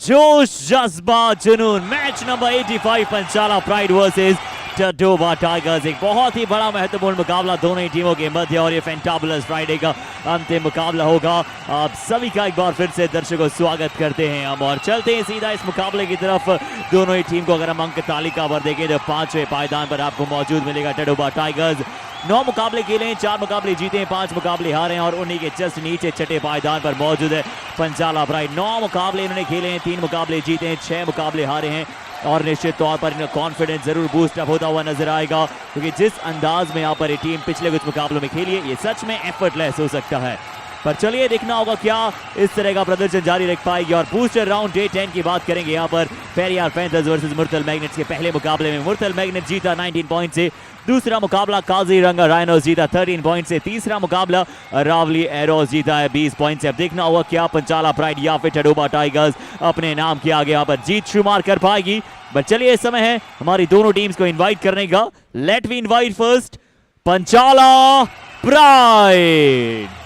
जोश जज्बा जुनून match number 85 Panchala pride versus Tadoba tigers. एक बहुत ही बड़ा महत्वपूर्ण मुकाबला दोनों ही टीमों के मध्य और ये फैंटाबुलस फ्राइडे का अंतिम मुकाबला होगा। आप सभी का एक बार फिर से दर्शकों स्वागत करते हैं हम और चलते हैं सीधा इस मुकाबले की तरफ। दोनों ही टीम को अगर हम अंक तालिका पर देखें तो 5वें पायदान पर आपको मौजूद मिलेगा टडोबा टाइगर्स। 9 मुकाबले खेले हैं, 4 मुकाबले जीते हैं, 5 मुकाबले हारे हैं और उन्हीं के जस्ट नीचे छठे पायदान पर मौजूद है पंचाला प्राइड। 9 मुकाबले इन्होंने खेले हैं, 3 मुकाबले जीते हैं, 6 मुकाबले हारे हैं और निश्चित तौर पर इनका कॉन्फिडेंस जरूर बूस्ट अप होता हुआ नजर आएगा क्योंकि जिस अंदाज में यहाँ पर ये टीम पिछले कुछ मुकाबलों में खेली है ये सच में एफर्टलेस हो सकता है। पर चलिए देखना होगा क्या इस तरह का प्रदर्शन जारी रख पाएगी। और बूस्टर राउंड डे 10 की बात करेंगे यहाँ पर पेरियार पैंथर्स वर्सेस मुर्तल मैग्नेट्स के पहले मुकाबले में मुर्तल मैग्नेट जीता 19 पॉइंट से, दूसरा मुकाबला काजीरंगा राइनोस जीता 13 पॉइंट से, तीसरा मुकाबला अरावली एरोस जीता है 20 पॉइंट से। अब देखना होगा क्या पंचाला प्राइड या फिर टडोबा टाइगर्स अपने नाम के आगे यहाँ पर जीत शुमार कर पाएगी। बट चलिए इस समय है हमारी दोनों टीम्स को इन्वाइट करने का। Let we invite first Panchala pride.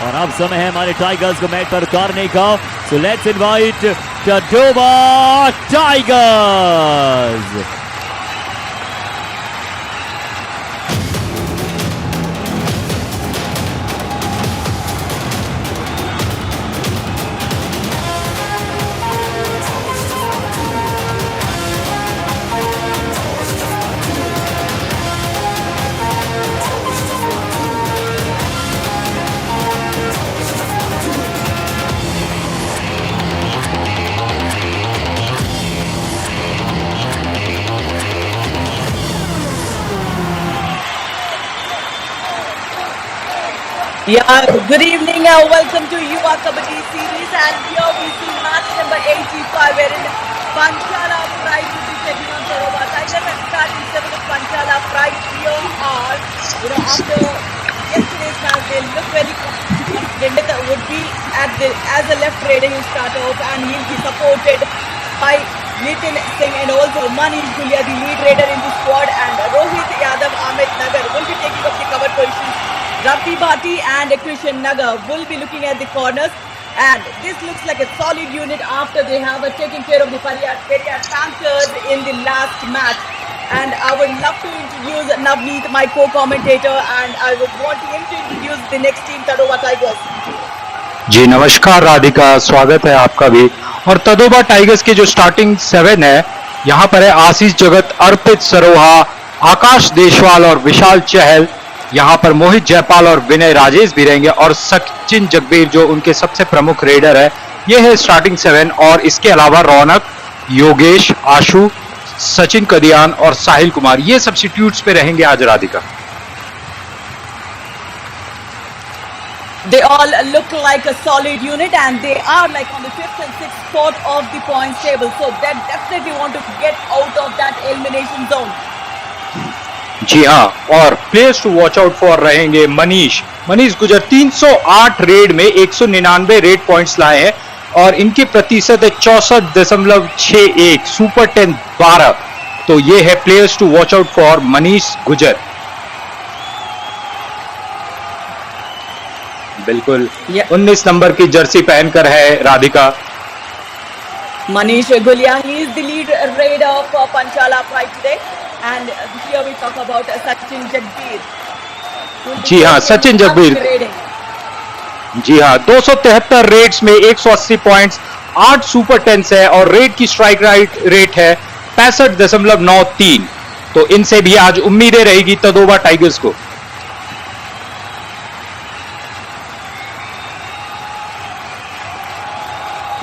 और अब समय है हमारे टाइगर्स को मैट पर उतारने का। So let's invite Tadoba tigers. Yeah, good evening and welcome to Yuva Kabaddi Series, and here we see match number 85 wherein Panchala Pride will be taking on Tadoba Tigers, and starting 7 of Panchala Pride here are, after yesterday's match they look very confident. Would be as a left raider he'll start off and he'll be supported by Nitin Singh and also Manish Gulia, the lead raider in the squad, and Rohit Yadav, Amit Nagar will be taking up the cover positions. Rafi Bhati and Krishan Nagar will be looking at the corners, and this looks like a solid unit after they have taken care of the Peria Panthers in the last match. And I would love to introduce Navneet, my co-commentator, and I would want him to introduce the next team, Tadoba Tigers. जी नमस्कार राधिका, स्वागत है आपका भी। और Tadoba tigers के जो starting 7 है यहाँ पर है आशीष जगत, अर्पित सरोहा, आकाश देशवाल और विशाल चहल। यहाँ पर मोहित जयपाल और विनय राजेश भी रहेंगे और सचिन जगबीर जो उनके सबसे प्रमुख रेडर है। ये है स्टार्टिंग 7। और इसके अलावा रौनक, योगेश, आशु, सचिन कदियान और साहिल कुमार ये सब्स्टिट्यूट्स पे रहेंगे आज Radhika. They all look like a solid unit, and they are like on the 5th and 6th spot of the points table. So they definitely want to get out of that elimination zone. जी हाँ, और players to watch out for रहेंगे मनीष गुजर 308 red में 199 red points लाए हैं और इनकी प्रतिशत है 64.61, सुपर 10 12। तो ये है players to watch out for Manish Gujar. बिल्कुल 19 नंबर की जर्सी पहनकर है Radhika. Manish Gulia, he is the lead raider for Panchala Pride today, and here we talk about Sachin Jagbeer. जी हाँ, सचिन जगबीर। जी हाँ, 273 रेड्स में 180 पॉइंट्स, 8 सुपर 10s है और रेड की स्ट्राइक रेट है 65.93। तो इनसे भी आज उम्मीदें रहेगी तदोबा टाइगर्स को।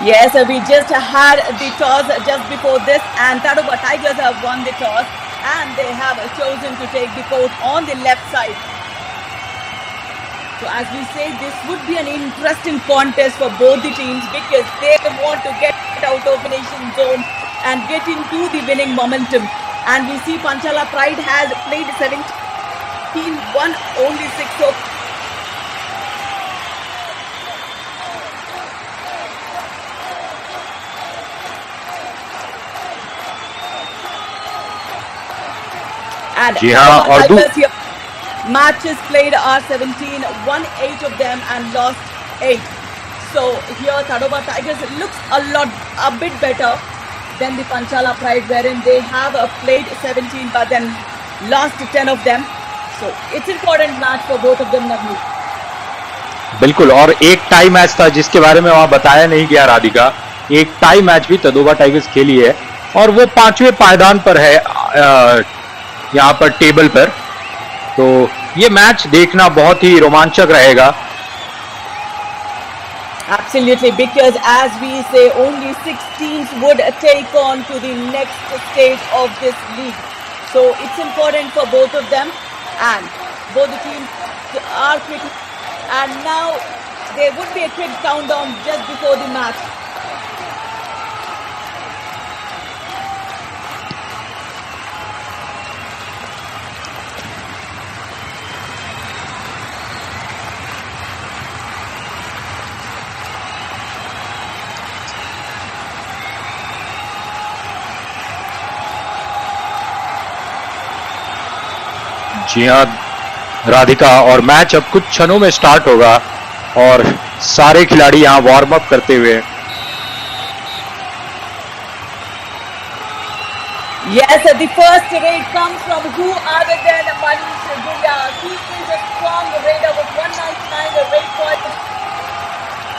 Yes, we just had the toss just before this, and Tadoba Tigers have won the toss, and they have chosen to take the court on the left side. So as we say, this would be an interesting contest for both the teams because they want to get out of the nation zone and get into the winning momentum. And we see Panchala Pride has played 17, won only 6. So and जी हाँ, और matches played are 17, won 8 of them and lost 8. So here Tadoba Tigers looks a bit better than the Panchala Pride, wherein they have played 17 but then lost 10 of them. So it's important match for both of them, Navneet. बिल्कुल, और एक tie match था जिसके बारे में वहां बताया नहीं गया राधिका। एक टाई मैच भी तदोबा टाइगर्स खेली है और वो 5वें पायदान पर है यहाँ पर टेबल पर। तो ये मैच देखना बहुत ही रोमांचक रहेगा। Absolutely, because as we say, only 6 teams would take on to the next stage of this league. So it's important for both of them, and both the teams are quick. And now there would be a quick countdown just before the match. जी हाँ राधिका, और match अब कुछ क्षणों में start होगा और सारे खिलाड़ी यहाँ वार्म अप करते हुए। Yes, the first raid comes from who other than Manish Gulia. He is a strong raider with 199 raid points,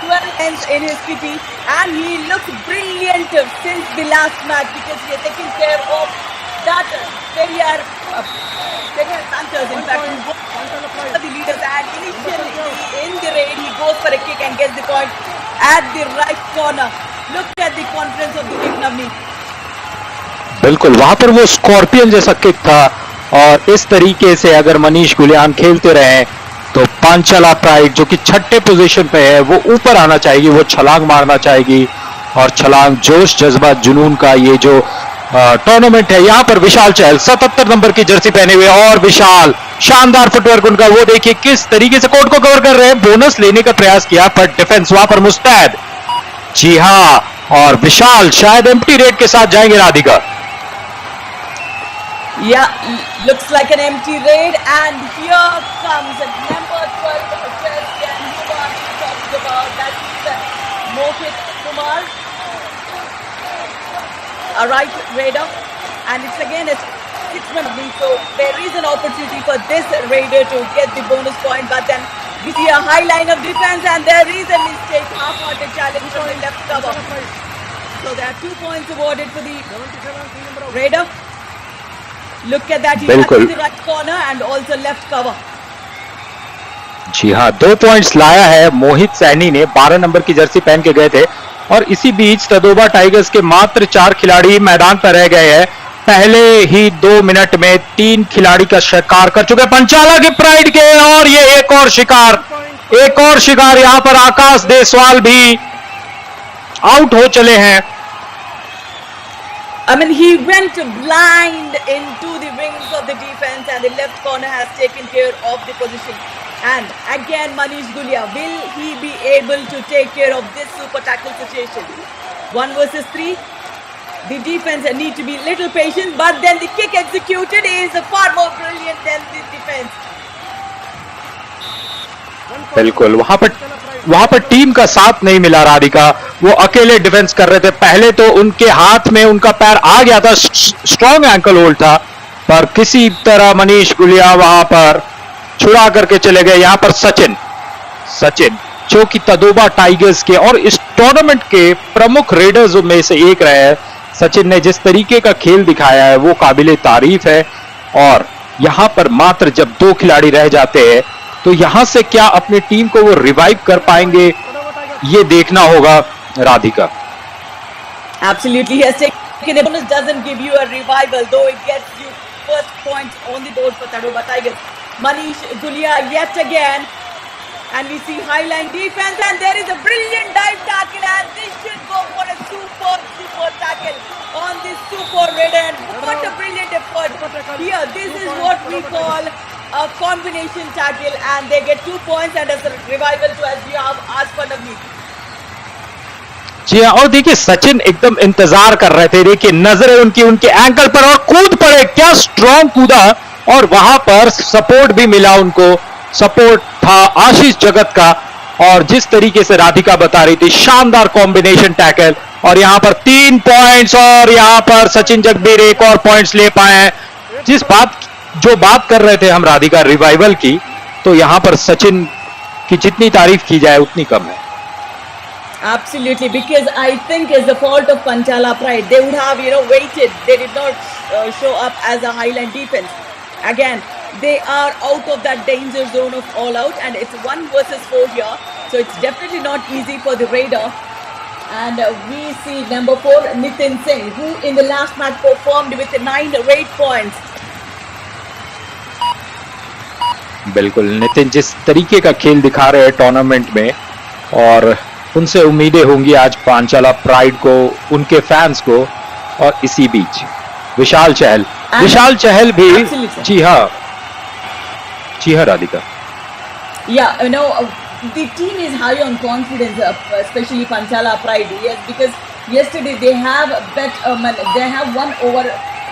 12 ends in his kitty, and he looks brilliant since the last match because he has taken care of that career Sanchez. In fact, the leaders, and initially in the raid he goes for a kick and gets the point at the right corner. Look at the confidence of the kick, Navneet. बिल्कुल, वहां पर वो scorpion जैसा kick था और इस तरीके से अगर मनीष गुलियान खेलते रहे तो पांचाला प्राइड जो कि 6ठे पोजीशन पे है वो ऊपर आना चाहेगी, वो छलांग मारना चाहेगी। और छलांग जोश जज्बा जुनून का ये जो टूर्नामेंट है। यहाँ पर विशाल चहल 77 नंबर की जर्सी पहने हुए और विशाल शानदार फुटवर्क उनका, वो देखिए किस तरीके से कोर्ट को कवर कर रहे हैं। बोनस लेने का प्रयास किया पर डिफेंस वहां पर मुस्तैद। जी हाँ, और विशाल शायद एम्प्टी रेड के साथ जाएंगे Radhika. Yeah, looks like an empty raid, and here comes number 12 Chelsea and Yuva talked about, that is Mohit Kumar, a right raider, and it's again a 6-man lead, so there is an opportunity for this raider to get the bonus point, but then we see a high line of defense and there is a mistake, half-hearted challenge from the left cover. So there are 2 points awarded for the raider. Look at that, he has in the right corner and also left cover. जी हाँ, 2 points लाया है मोहित सैनी ने, 12 number की Jersey पहन के गए थे। और इसी बीच तदोबा टाइगर्स के मात्र 4 खिलाड़ी मैदान पर रह गए हैं। पहले ही 2 मिनट में 3 खिलाड़ी का शिकार कर चुके पंचाला की प्राइड के, और ये एक और शिकार एक और शिकार यहां पर आकाश देसवाल भी आउट हो चले हैं। I mean, he went blind into the wings of the defense, and the left corner has taken care of the position. And again, Manish Gulia, will he be able to take care of this super tackle situation? 1 versus 3. The defense need to be little patient, but then the kick executed is far more brilliant than the defense. बिल्कुल, वहां पर team का साथ नहीं मिला राधिका, वो अकेले defence कर रहे थे। पहले तो उनके हाथ में उनका पैर आ गया था, स्ट्रॉन्ग एंकल होल्ड था, पर किसी तरह मनीष गुलिया वहां पर छुड़ा करके चले गए। यहां पर सचिन जो कि तदोबा टाइगर्स के और इस टूर्नामेंट के प्रमुख रेडर्स में से एक रहे हैं। सचिन ने जिस तरीके का खेल दिखाया है वो काबिले तारीफ है, और यहां पर मात्र जब 2 खिलाड़ी रह जाते हैं तो यहां से क्या अपनी टीम को वो रिवाइव कर पाएंगे, ये देखना होगा Radhika. Absolutely, he has taken a bonus, doesn't give you a revival, though it gets you first points on the board for Tadoba Tigers. Manish Gulia yet again, and we see highline defense, and there is a brilliant dive tackle, and this should go for a super tackle on this super raider, and what a brilliant effort here. This is what we call a combination tackle, and they get 2 points and as a revival to as we have asked for Navneet. जी हाँ, और देखिए सचिन एकदम इंतजार कर रहे थे, देखिए नजरें उनके एंकल पर, और कूद पड़े, क्या स्ट्रॉन्ग कूदा, और वहां पर सपोर्ट भी मिला उनको। सपोर्ट था आशीष जगत का, और जिस तरीके से राधिका बता रही थी, शानदार कॉम्बिनेशन टैकल, और यहां पर 3 पॉइंट्स, और यहां पर सचिन जगबीर एक और पॉइंट्स ले पाए हैं। जो बात कर रहे थे हम राधिका रिवाइवल की, तो यहां पर सचिन की जितनी तारीफ की जाए उतनी कम है। Absolutely, because I think it's the fault of Panchala Pride. They would have, waited. They did not show up as a highline defense. Again, they are out of that danger zone of all out, and it's 1 versus 4 here. So it's definitely not easy for the Raider. And we see number 4, Nitin Singh, who in the last match performed with 9 raid points. बिल्कुल, नितिन जिस तरीके का खेल दिखा रहे हैं tournament में, और उनसे उम्मीदें होंगी आज पांचाला प्राइड को, उनके फैंस को। और इसी बीच विशाल चहल भी, जी हाँ Radhika. Yeah, the team is high on confidence, especially Panchala Pride. Yes, because yesterday they have won over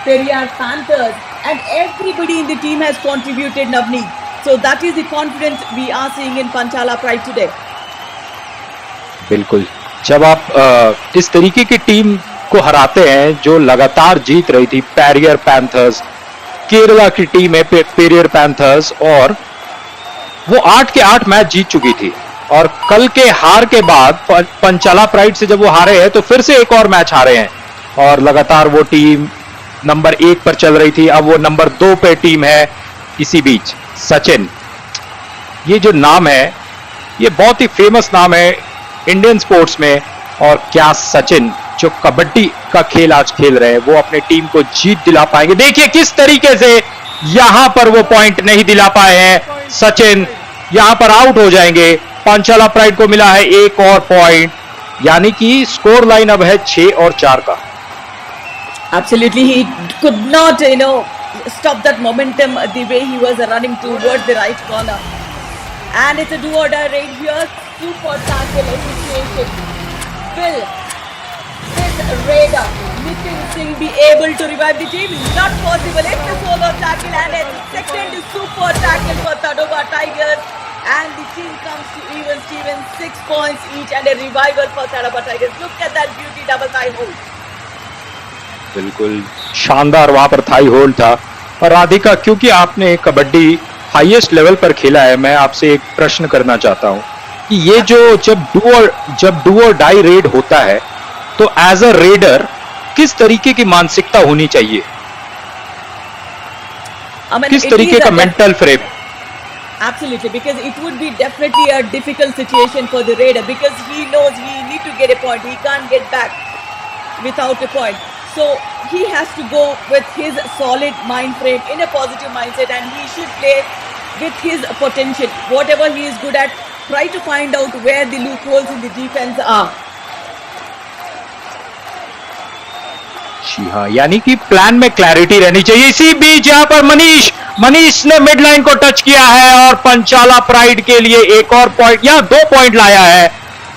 Periyar Panthers, and everybody in the team has contributed, Navneet. So that is the confidence we are seeing in Panchala Pride today. बिल्कुल, जब आप इस तरीके की team को हराते हैं जो लगातार जीत रही थी, पेरियर पैंथर्स, केरला की टीम है पेरियर पैंथर्स, और वो 8 के 8 मैच जीत चुकी थी, और कल के हार के बाद पंचाला प्राइड से जब वो हारे हैं तो फिर से एक और मैच हारे हैं, और लगातार वो टीम नंबर 1 पर चल रही थी, अब वो नंबर 2 पे टीम है। इसी बीच सचिन, ये जो नाम है ये बहुत ही फेमस नाम है इंडियन स्पोर्ट्स में, और क्या सचिन जो कबड्डी का खेल आज खेल रहे हैं वो अपने टीम को जीत दिला पाएंगे। देखिए किस तरीके से यहां पर वो पॉइंट नहीं दिला पाए हैं सचिन, यहां पर आउट हो जाएंगे। पांचाला प्राइड को मिला है एक और पॉइंट, यानी कि स्कोर लाइन अब है 6 और 4 का। Absolutely, he could not, stop that momentum the way he was running towards the right corner. And it's a do-or-die raid here. Super tackle situation. Will this raider, Nitin Singh, be able to revive the team? Not possible. It's a solo tackle, and a second super tackle for Tadoba Tigers. And the team comes to even Steven, 6 points each, and a revival for Tadoba Tigers. Look at that beauty double thigh hold. बिल्कुल शानदार वहां पर Thai hold था। और राधिका, क्योंकि आपने kabaddi highest level पर खेला है, मैं आपसे एक प्रश्न करना चाहता हूं कि ये जो जब डू और डाई रेड होता है तो एज अ रेडर किस तरीके की मानसिकता होनी चाहिए, किस तरीके का mental frame? Absolutely, because it would be definitely a difficult situation for the raider, because he knows he need to get a point. He can't get back without a point. So he has to go with his solid mind frame in a positive mindset, and he should play with his potential. Whatever he is good at, try to find out where the loopholes in the defense are. जी हाँ, यानी कि plan में clarity रहनी चाहिए। इसी बीच यहाँ पर मनीष ने मिड लाइन को टच किया है और पंचाला प्राइड के लिए एक और पॉइंट, यहाँ 2 पॉइंट लाया है।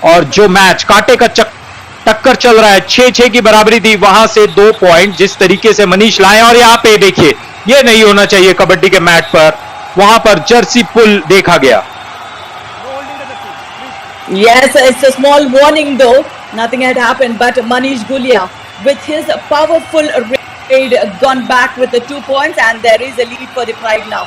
और जो मैच कांटे का टक्कर चल रहा है, 6-6 की बराबरी थी, वहां से 2 पॉइंट जिस तरीके से मनीष लाए। और यहाँ पे देखिए, ये नहीं होना चाहिए कबड्डी के मैच पर, वहां पर जर्सी पुल देखा गया। Yes, it's a small warning though. Nothing had happened, but Manish Gulia, with his powerful raid, gone back with the 2 points, and there is a lead for the Pride now.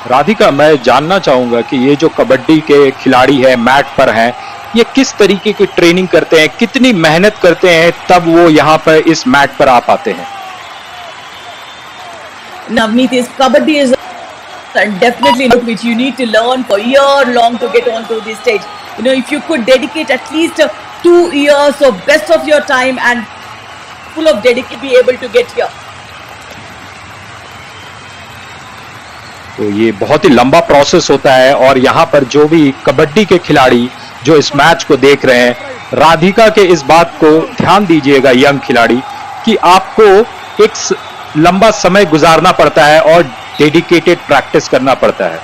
Radhika, मैं जानना चाहूंगा कि ये जो कबड्डी के खिलाड़ी हैं, मैट पर हैं, ये किस तरीके की ट्रेनिंग करते हैं, कितनी मेहनत करते हैं, तब वो यहाँ पर इस मैट पर आ पाते हैं। Navneet, is Kabaddi is definitely look which you need to learn for year long to get onto this stage. You know, if you could dedicate at least 2 years or best of your time and full of dedication, be able to get here. तो ये बहुत ही लंबा process होता है। और यहाँ पर जो भी कबड्डी के खिलाड़ी जो इस मैच को देख रहे हैं, राधिका के इस बात को ध्यान दीजिएगा, यंग खिलाड़ी, कि आपको एक लंबा समय गुजारना पड़ता है और डेडिकेटेड प्रैक्टिस करना पड़ता है।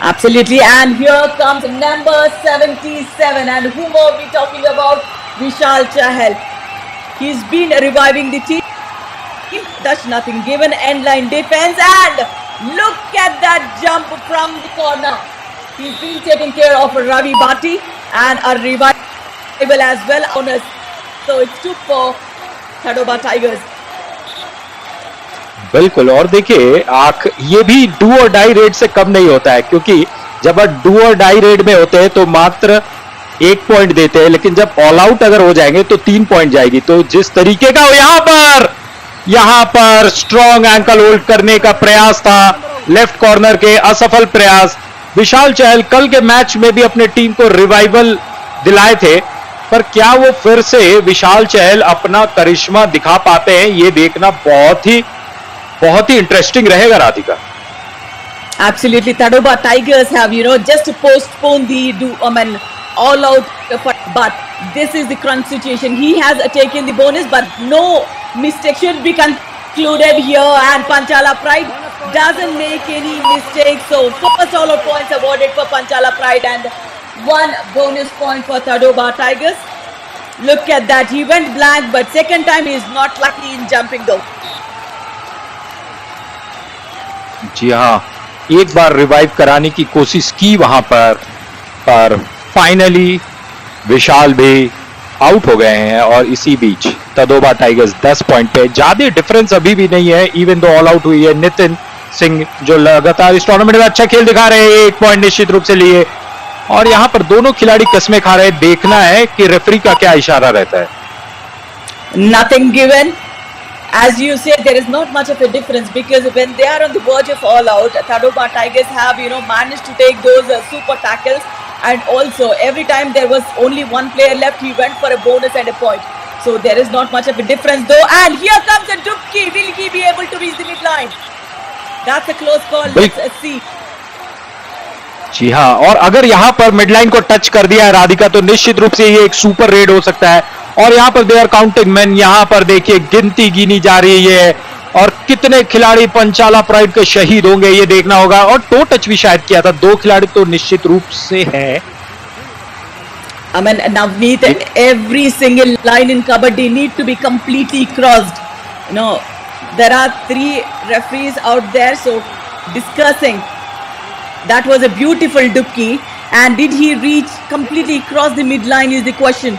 Absolutely, and here comes number 77, and whom are we talking about? Vishal Chahal. He's been reviving the team. Touch nothing given, end line defense, and look at that jump from the corner. He's been taking care of Ravi Bhatti and a revival as well. So it's 2 for Tadoba Tigers. बिल्कुल। और देखिए, ये भी do और die red से कम नहीं होता है, क्योंकि जब डू और डाई रेड में होते हैं तो मात्र 1 पॉइंट देते हैं, लेकिन जब ऑल आउट अगर हो जाएंगे तो 3 पॉइंट जाएगी। तो जिस तरीके का यहाँ पर स्ट्रॉन्ग एंकल होल्ड करने का प्रयास था, लेफ्ट कॉर्नर के असफल प्रयास। विशाल चहल कल के मैच में भी अपने टीम को रिवाइवल दिलाए थे, पर क्या वो फिर से विशाल चहल अपना करिश्मा दिखा पाते हैं, ये देखना बहुत ही इंटरेस्टिंग रहेगा Radhika. Absolutely, Tadoba Tigers have, just postponed the all out, but this is the crunch situation. He has taken the bonus, but no mistake should be concluded here, and Panchala Pride doesn't make any mistakes. So first all out points awarded for Panchala Pride and 1 bonus point for Tadoba Tigers. Look at that, he went blank, but second time he is not lucky in jumping though. जी हाँ, एक बार revive कराने की कोशिश की वहां पर finally विशाल भी out हो गए हैं। और इसी बीच तदोबा टाइगर्स 10 पॉइंट पे, ज्यादा डिफरेंस अभी भी नहीं है, इवन दो ऑल आउट हुई है। नितिन सिंह जो लगातार इस टूर्नामेंट में अच्छा खेल दिखा रहे हैं, 1 पॉइंट निश्चित रूप से लिए। और यहाँ पर दोनों खिलाड़ी कसमें खा रहे हैं, देखना है कि रेफरी का क्या इशारा रहता है। Nothing given. As you said, there is not much of a difference, because when they are on the verge of all out, Tadoba Tigers have managed to take those super tackles, and also every time there was only one player left, he went for a bonus and a point. So there is not much of a difference though. And here comes a Dubki. Will he be able to reach the midline? That's a close call. Let's see. जी हाँ, और अगर यहाँ पर midline को touch कर दिया है राधिका, तो निश्चित रूप से ये एक सुपर रेड हो सकता है। और यहाँ पर दे आर काउंटिंग मैन, यहाँ पर देखिए गिनती गिनी जा रही है, और कितने खिलाड़ी पंचाला प्राइड के शहीद होंगे ये देखना होगा। और टो टच भी शायद किया था, 2 खिलाड़ी तो निश्चित रूप से है। I mean, Navneet, every single line in Kabaddi need to be completely crossed. There are 3 referees out there, so discussing. That was a beautiful dubki, and did he reach completely across the midline is the question.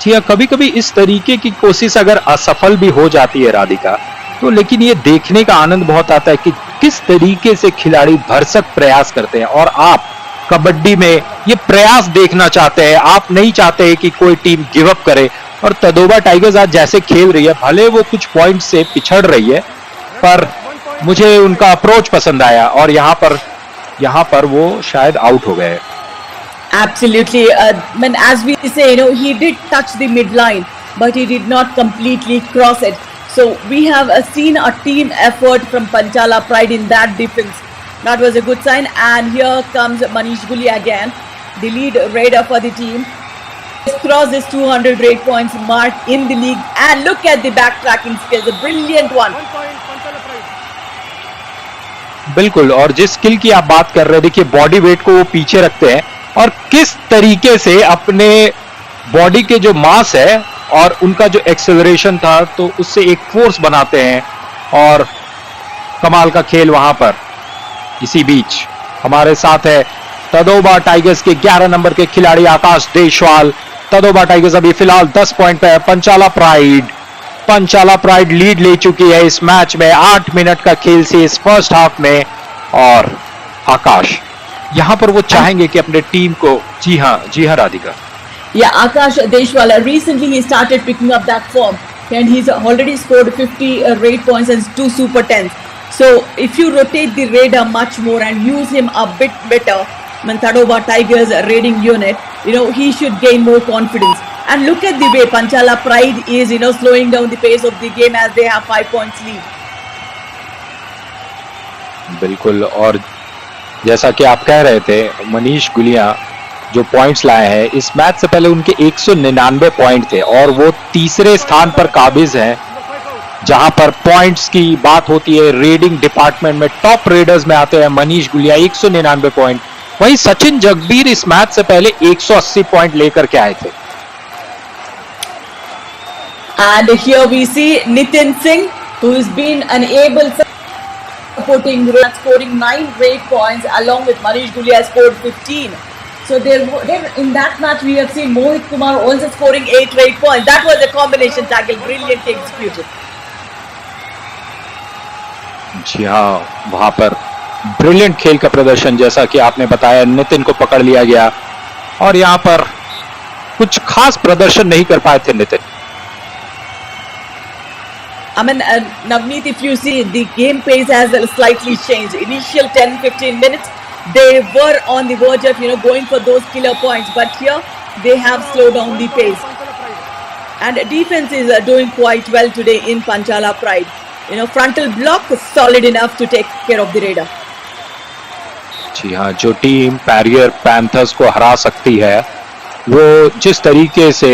जी हाँ, कभी कभी इस तरीके की कोशिश अगर असफल भी हो जाती है राधिका, तो लेकिन ये देखने का आनंद बहुत आता है कि किस तरीके से खिलाड़ी भरसक प्रयास करते हैं। और आप कबड्डी में ये प्रयास देखना चाहते हैं, आप नहीं चाहते हैं कि कोई टीम गिव अप करे। और तदोबा टाइगर्स आज जैसे खेल रही है, भले वो कुछ पॉइंट से पिछड़ रही है, पर मुझे उनका अप्रोच पसंद आया, और यहाँ पर वो शायद आउट हो गए। Absolutely. As we say, he did touch the midline, but he did not completely cross it. So we have seen a team effort from Panchala Pride in that defense. That was a good sign. And here comes Manish Gulia again, the lead raider for the team. He's crossed his 200 raid points mark in the league. And look at the backtracking skills, a brilliant one. बिल्कुल, और जिस skill की आप बात कर रहे हैं, देखिए बॉडी वेट को वो पीछे रखते हैं और किस तरीके से अपने बॉडी के जो मास है और उनका जो एक्सेलरेशन था तो उससे एक फोर्स बनाते हैं और कमाल का खेल वहां पर। इसी बीच हमारे साथ है तदोबा टाइगर्स के 11 नंबर के खिलाड़ी आकाश देशवाल। तदोबा टाइगर्स अभी फिलहाल 10 पॉइंट पे है। पंचाला प्राइड लीड ले चुकी है इस मैच में। 8 मिनट का खेल से इस फर्स्ट हाफ में, और आकाश यहां पर वो चाहेंगे कि अपने टीम को, जी हाँ Radhika. Yeah, Akash Deshwala, recently he started picking up that form and he's already scored 50 raid points and 2 super 10s. So if you rotate the raider much more and use him a bit better, Tadoba Tigers raiding unit, he should gain more confidence. And look at the way Panchala Pride is, slowing down the pace of the game as they have 5 points lead. बिल्कुल, और जैसा कि आप कह रहे थे, मनीष गुलिया जो points लाए हैं इस मैच से पहले उनके 199 पॉइंट थे और वो तीसरे स्थान पर काबिज हैं जहां पर पॉइंट्स की बात होती है। रेडिंग डिपार्टमेंट में टॉप रेडर्स में आते हैं मनीष गुलिया, 199 पॉइंट। वहीं सचिन जगबीर इस मैच से पहले 180 पॉइंट लेकर के आए थे। And here we see Nitin Singh, who has been unable supporting, scoring 9 raid points along with Manish Gulia scored 15. So in that match we have seen Mohit Kumar also scoring 8 raid points. That was a combination tackle, brilliantly executed. जी हाँ, वहां पर brilliant खेल का प्रदर्शन, जैसा कि आपने बताया, नितिन को पकड़ लिया गया और यहां पर कुछ खास प्रदर्शन नहीं कर पाए थे Nitin. I mean, Navneet, if you see, the game pace has slightly changed. Initial 10-15 minutes, they were on the verge of, going for those killer points. But here, they have slowed down the pace. And defense is doing quite well today in Panchala Pride. Frontal block is solid enough to take care of the raider. जी हाँ, जो team पैरियर panthers को हरा सकती है, वो जिस तरीके से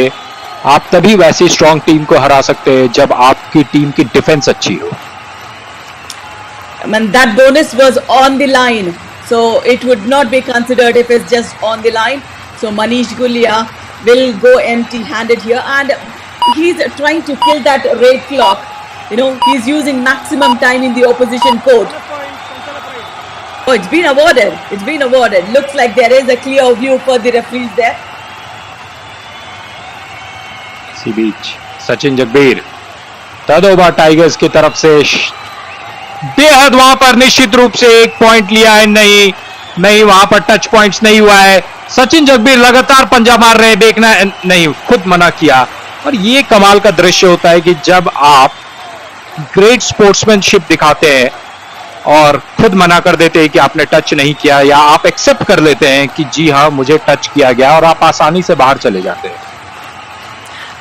आप तभी वैसी स्ट्रॉन्ग टीम को हरा सकते हैं जब आपकी टीम की डिफेंस अच्छी हो। I mean, that bonus was on the line, so it would not be considered if it's just on the line. So Manish Gulia will go empty-handed here, and he's trying to kill that raid clock. He's using maximum time in the opposition court. Oh, it's been awarded. It's been awarded. Looks like there is a clear view for the referees there. इसी बीच Sachin Jagbir Tadoba tigers की तरफ से बेहद वहां पर निश्चित रूप से 1 पॉइंट लिया है। नहीं वहां पर टच पॉइंट्स नहीं हुआ है। सचिन जगबीर लगातार पंजा मार रहे हैं, देखना नहीं, खुद मना किया। और ये कमाल का दृश्य होता है कि जब आप ग्रेट स्पोर्ट्समैनशिप दिखाते हैं और खुद मना कर देते हैं कि आपने टच नहीं किया, या आप एक्सेप्ट कर लेते हैं कि जी हाँ मुझे टच किया गया, और आप आसानी से बाहर चले जाते हैं।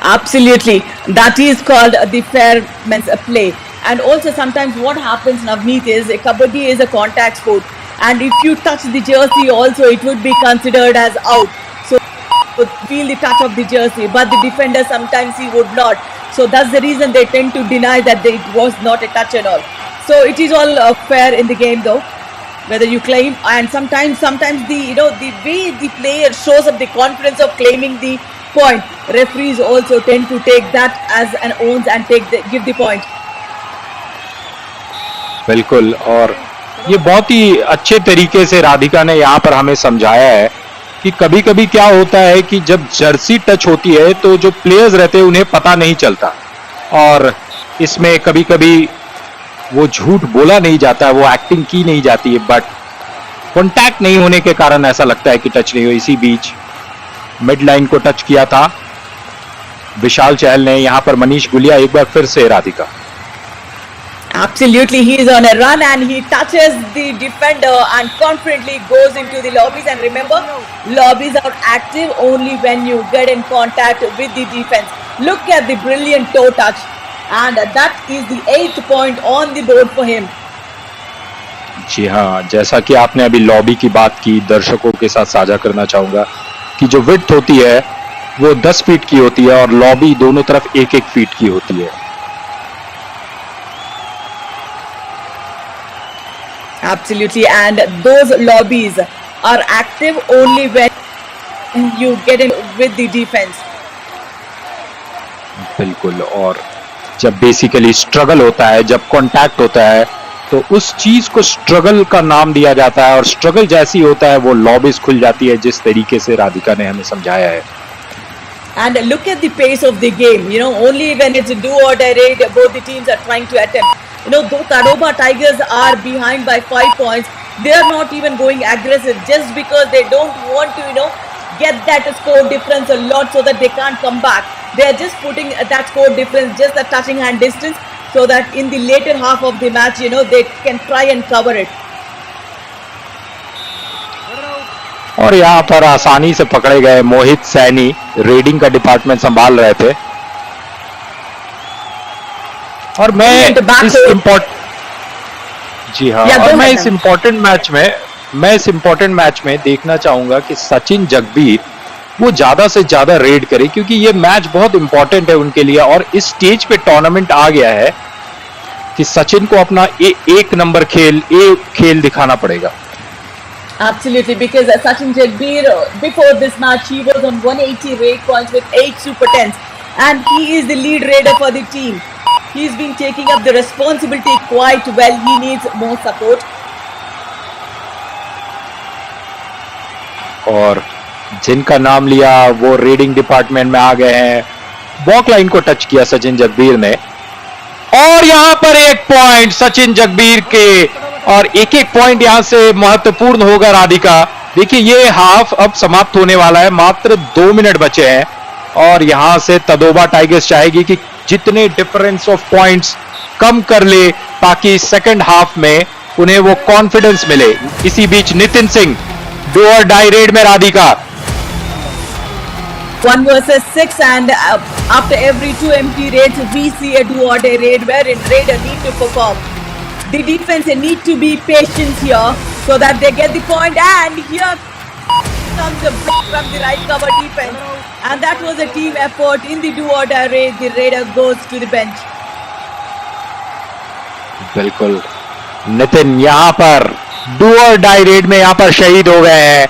Absolutely, that is called the fair men's play. And also sometimes what happens, Navneet, is Kabaddi is a contact sport, and if you touch the jersey also it would be considered as out. So feel the touch of the jersey, but the defender sometimes he would not. So that's the reason they tend to deny that it was not a touch and all. So it is all fair in the game though, whether you claim, and sometimes the the way the player shows up the confidence of claiming the point, referees also tend to take that as an owns and give the point. बिल्कुल, और ये बहुत ही अच्छे तरीके से राधिका ने यहाँ पर हमें समझाया है कि कभी कभी क्या होता है कि जब जर्सी टच होती है तो जो प्लेयर्स रहते हैं उन्हें पता नहीं चलता, और इसमें कभी कभी वो झूठ बोला नहीं जाता, वो एक्टिंग की नहीं जाती है, बट कॉन्टैक्ट नहीं होने के कारण ऐसा लगता है कि टच नहीं हो। इसी बीच मिड लाइन को टच किया था विशाल चहल ने। यहां पर मनीष गुलिया एक बार फिर से Radhika. Absolutely, he is on a run and he touches the defender and confidently goes into the lobbies. And remember, lobbies are active only when you get in contact with the defense. Look at the brilliant toe touch. and that is the 8th point on the board for him. जी हाँ, जैसा कि आपने अभी lobby की बात की, दर्शकों के साथ साझा करना चाहूंगा कि जो विड्थ होती है वो 10 फीट की होती है और लॉबी दोनों तरफ 1-1 फीट की होती है। Absolutely, and those lobbies are active only when you get in with the defense. बिल्कुल, और जब बेसिकली स्ट्रगल होता है, जब कांटेक्ट होता है, तो उस चीज को स्ट्रगल का नाम दिया जाता है और स्ट्रगल जैसी होता है वो लॉबीज खुल जाती है, जिस तरीके से राधिका ने हमें समझाया है। And look at the pace of the game. Only when it's a do or die raid, both the teams are trying to attempt. Though Tadoba Tigers are behind by 5 points, they are not even going aggressive just because they don't want to, get that score difference a lot so that they can't come back. They are just putting that score difference, just a touching hand distance, so that in the later half of the match, they can try and cover it. और यहाँ पर आसानी से पकड़े गए मोहित Saini raiding का department संभाल रहे थे। और मैं इस इम्पोर्टेंट मैच में देखना चाहूंगा कि सचिन जगबीर वो ज्यादा से ज्यादा रेड करे, क्योंकि ये मैच बहुत इंपॉर्टेंट है उनके लिए और इस स्टेज पे टूर्नामेंट आ गया है कि सचिन को अपना एक नंबर खेल दिखाना पड़ेगा। Absolutely, because Sachin Jagbeer, before this match, he was on 180 raid points with 8 super 10s, and he is the lead raider for the team. He's been taking up the responsibility quite well. He needs more support. और जिनका नाम लिया वो raiding department में आ गए हैं। Walk line को touch किया सचिन जगबीर ने और यहां पर 1 पॉइंट सचिन जगबीर के, और एक पॉइंट यहां से महत्वपूर्ण होगा राधिका। देखिए ये हाफ अब समाप्त होने वाला है, मात्र 2 मिनट बचे हैं और यहां से तदोबा टाइगर्स चाहेगी कि जितने डिफरेंस ऑफ पॉइंट्स कम कर ले ताकि सेकंड हाफ में उन्हें वो कॉन्फिडेंस मिले। इसी बीच नितिन सिंह डू और डाई रेड में Radhika 1 versus 6, and after every 2 empty raids we see a do or die raid wherein raider need to perform. The defense need to be patient here so that they get the point, and here comes a block from the right cover defense, and that was a team effort in the do or die raid. The raider goes to the bench. बिल्कुल, नितिन यहाँ पर do और die red में यहाँ पर शहीद हो गए हैं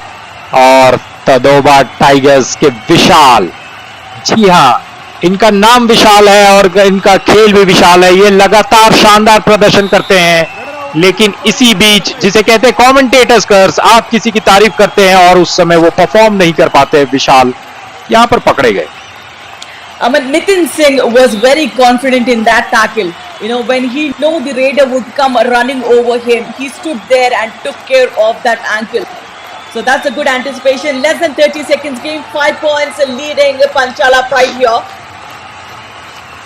और तदोबा टाइगर्स के विशाल, जी हाँ इनका नाम विशाल है और इनका खेल भी विशाल है। ये लगातार शानदार प्रदर्शन करते हैं, लेकिन इसी बीच जिसे कहते हैं कमेंटेटर्स कर्स, आप किसी की तारीफ करते हैं और उस समय वो परफॉर्म नहीं कर पाते। विशाल यहाँ पर पकड़े गए। Nitin Singh was very confident in that tackle. When he knew the raider would come running over him, he stood there and took care of that ankle. So that's a good anticipation. Less than 30 seconds game, 5 points leading Panchala Pride here.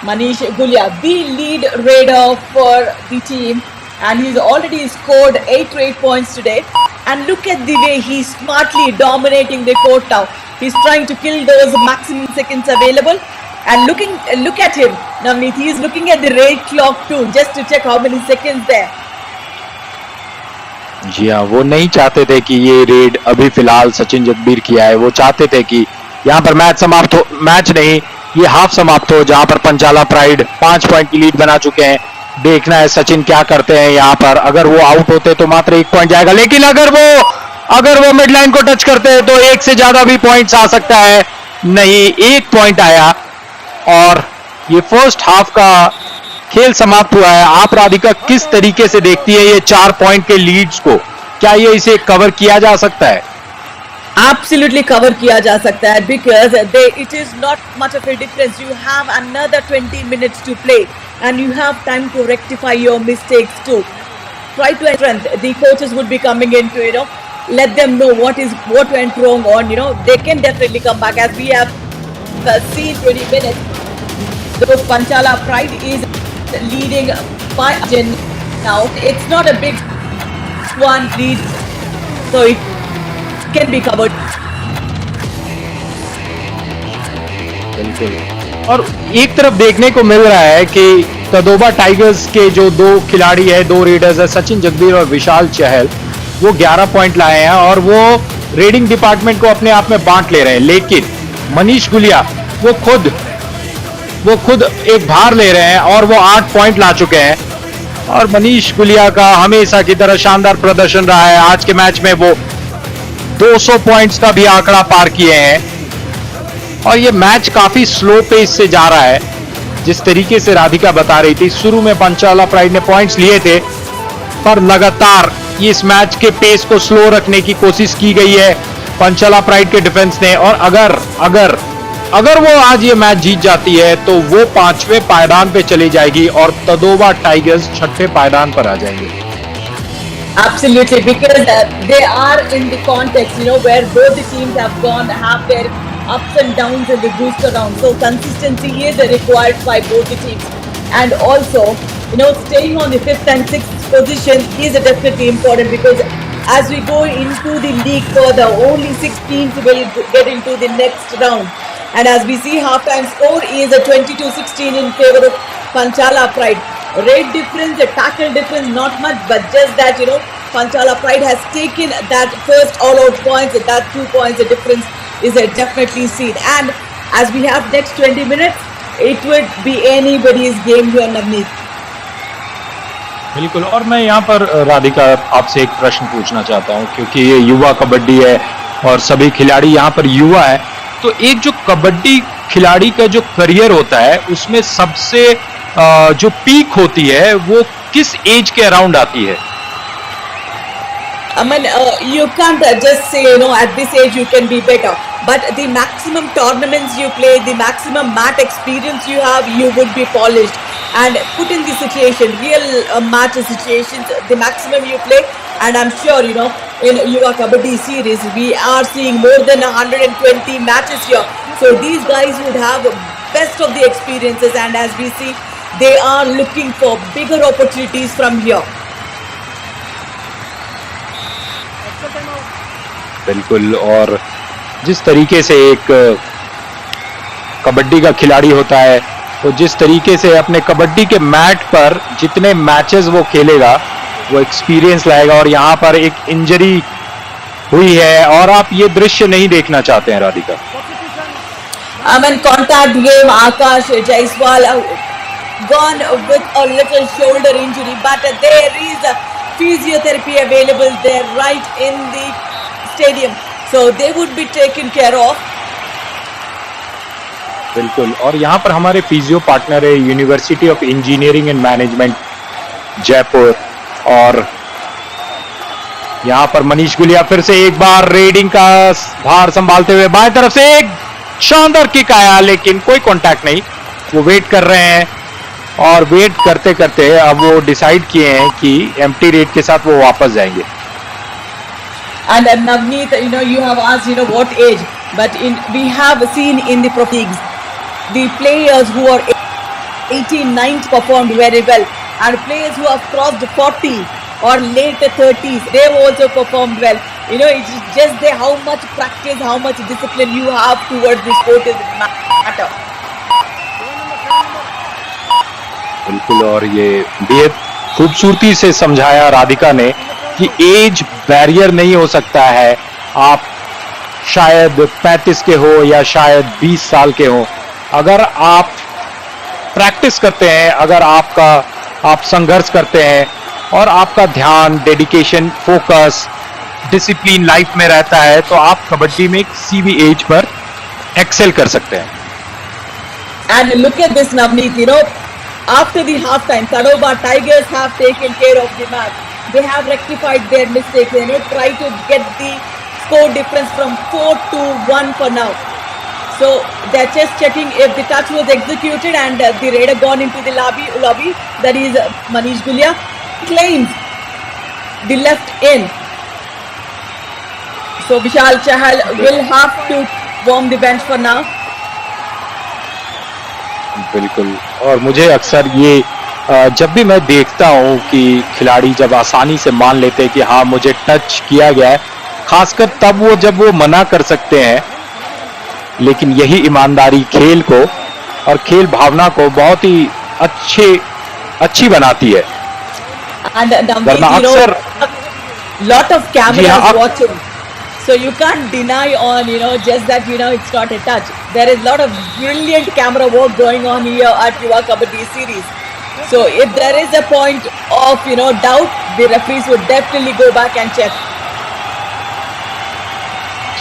Manish Gulia, the lead raider for the team, and he's already scored 8 raid points today. And look at the way he's smartly dominating the court now. He's trying to kill those maximum seconds available. And look at him, Navneet. He's looking at the raid clock too, just to check how many seconds there. जी हाँ, वो नहीं चाहते थे कि ये red अभी फिलहाल सचिन जगबीर किया है। वो चाहते थे कि यहाँ पर मैच समाप्त हो, मैच नहीं ये हाफ समाप्त हो, जहां पर पंचाला प्राइड 5 पॉइंट की लीड बना चुके हैं। देखना है सचिन क्या करते हैं यहाँ पर। अगर वो आउट होते तो मात्र 1 पॉइंट जाएगा, लेकिन अगर वो मिड लाइन को टच करते हैं तो 1 से ज्यादा भी पॉइंट्स आ सकता है। नहीं, 1 पॉइंट आया और ये फर्स्ट हाफ का खेल समाप्त हुआ है। आप राधिका किस तरीके से देखती है ये 4 पॉइंट के लीड्स को? क्या ये इसे कवर किया जा सकता है? Absolutely cover किया जा सकता है, because it is not much of a difference. You have another 20 minutes to play and you have time to rectify your mistakes too. Try to strength. The coaches would be coming in to let them know what went wrong on. They can definitely come back, as we have seen 20 minutes. So Panchala Pride is leading by now. It's not a big one lead, so it can be covered. बिल्कुल और एक तरफ देखने को मिल रहा है कि Tadoba tigers के जो दो खिलाड़ी है, दो रेडर्स है, सचिन जगदीर और विशाल चहल, वो 11 पॉइंट लाए हैं और वो रेडिंग डिपार्टमेंट को अपने आप में बांट ले रहे हैं। लेकिन मनीष गुलिया वो खुद एक भार ले रहे हैं और वो 8 पॉइंट ला चुके हैं। और मनीष गुलिया का हमेशा की तरह शानदार प्रदर्शन रहा है। आज के मैच में वो 200 पॉइंट्स का भी आंकड़ा पार किए हैं और ये मैच काफी स्लो पेस से जा रहा है। जिस तरीके से राधिका बता रही थी, शुरू में पंचाला प्राइड ने पॉइंट्स लिए थे, पर लगातार इस मैच के पेस को स्लो रखने की कोशिश की गई है पंचाला प्राइड के डिफेंस ने। और अगर वो आज ये मैच जीत जाती है तो वो 5वें पायदान पे चली जाएगी और तदोबा टाइगर्स 6ठे पायदान पर आ जाएंगे। Absolutely, because they are in the context, where both the teams have their ups and downs in the booster round. So consistency is required by both the teams, and also, staying on the 5th and 6th position is definitely important, because as we go into the league further, only 6 teams will get into the next round. And as we see, halftime score is a 22-16 in favor of Panchala Pride. Rate difference, the tackle difference, not much, but just that, Panchala Pride has taken that first all-out points, that 2 points, the difference is definitely seen. And as we have next 20 minutes, it would be anybody's game here underneath. बिल्कुल। और मैं यहाँ पर राधिका आपसे एक प्रश्न पूछना चाहता हूँ, क्योंकि ये युवा कबड्डी है और सभी खिलाड़ी यहाँ पर युवा है, तो एक जो कबड्डी खिलाड़ी का जो करियर होता है उसमें सबसे जो पीक होती है वो किस एज के अराउंड आती है? I mean, you can't just say, at this age you can be better. But the maximum tournaments you play, the maximum mat experience you have, you would be polished. And put in the situation, real match situations, the maximum you play. And I'm sure, in Yuva Kabaddi Series, we are seeing more than 120 matches here. So these guys would have best of the experiences. And as we see, they are looking for bigger opportunities from here. बिल्कुल। और जिस तरीके से एक कबड्डी का खिलाड़ी होता है, तो जिस तरीके से अपने कबड्डी के मैट पर जितने मैचेस वो खेलेगा वो एक्सपीरियंस लाएगा। और यहाँ पर एक इंजरी हुई है और आप ये दृश्य नहीं देखना चाहते हैं Radhika. I mean, contact game, Akash Jaiswal gone with a little shoulder injury, but there is a physiotherapy available there right in the stadium, so they would be taken care of. बिल्कुल। और यहाँ पर हमारे फिजियो पार्टनर है university of engineering and management Jaipur, और यहाँ पर मनीष गुलिया फिर से एक बार रेडिंग का भार संभालते हुए बाएं तरफ से एक शानदार किक आया, लेकिन कोई कांटेक्ट नहीं। वो वेट कर रहे हैं और वेट करते करते अब वो डिसाइड किए हैं कि एम्प्टी रेट के साथ वो वापस जाएंगे। And Navneet, you have asked, what age, but we have seen in the pro leagues, the players who are 18, 19 performed very well, and players who have crossed 40 or late 30s, they have also performed well. It's just how much practice, how much discipline you have towards the sport is matter. बिल्कुल। और ये बेहद खूबसूरती से समझाया राधिका ने कि as barrier नहीं हो सकता है। आप शायद 35 के हो या शायद 20 साल के हो, अगर आप प्रैक्टिस करते हैं, अगर आप संघर्ष करते हैं और आपका ध्यान, डेडिकेशन, फोकस, डिसिप्लिन लाइफ में रहता है, तो आप कबड्डी में किसी भी एज पर एक्सेल कर सकते हैं। And look at this, Navneet, after the halftime, Tadoba Tigers have taken care of the match. They have rectified their mistakes, try to get the score difference from 4-1 for now. So they're just checking if the touch was executed, and the raider gone into the lobby, that is Manish Gulia, claims the left in. So Vishal Chahal will have to warm the bench for now. बिल्कुल। और मुझे अक्सर ये जब भी मैं देखता हूँ कि खिलाड़ी जब आसानी से मान लेते हैं कि हाँ मुझे टच किया गया है, खासकर जब वो मना कर सकते हैं, लेकिन यही ईमानदारी खेल को और खेल भावना को बहुत ही अच्छी बनाती है। And वरना अक्सर lot of जी cameras हाँ, watching, so you can't deny on just that it's not a touch. There is a lot of brilliant camera work going on here at Yuva Kabaddi Series. So if there is a point of doubt, the referees would definitely go back and check.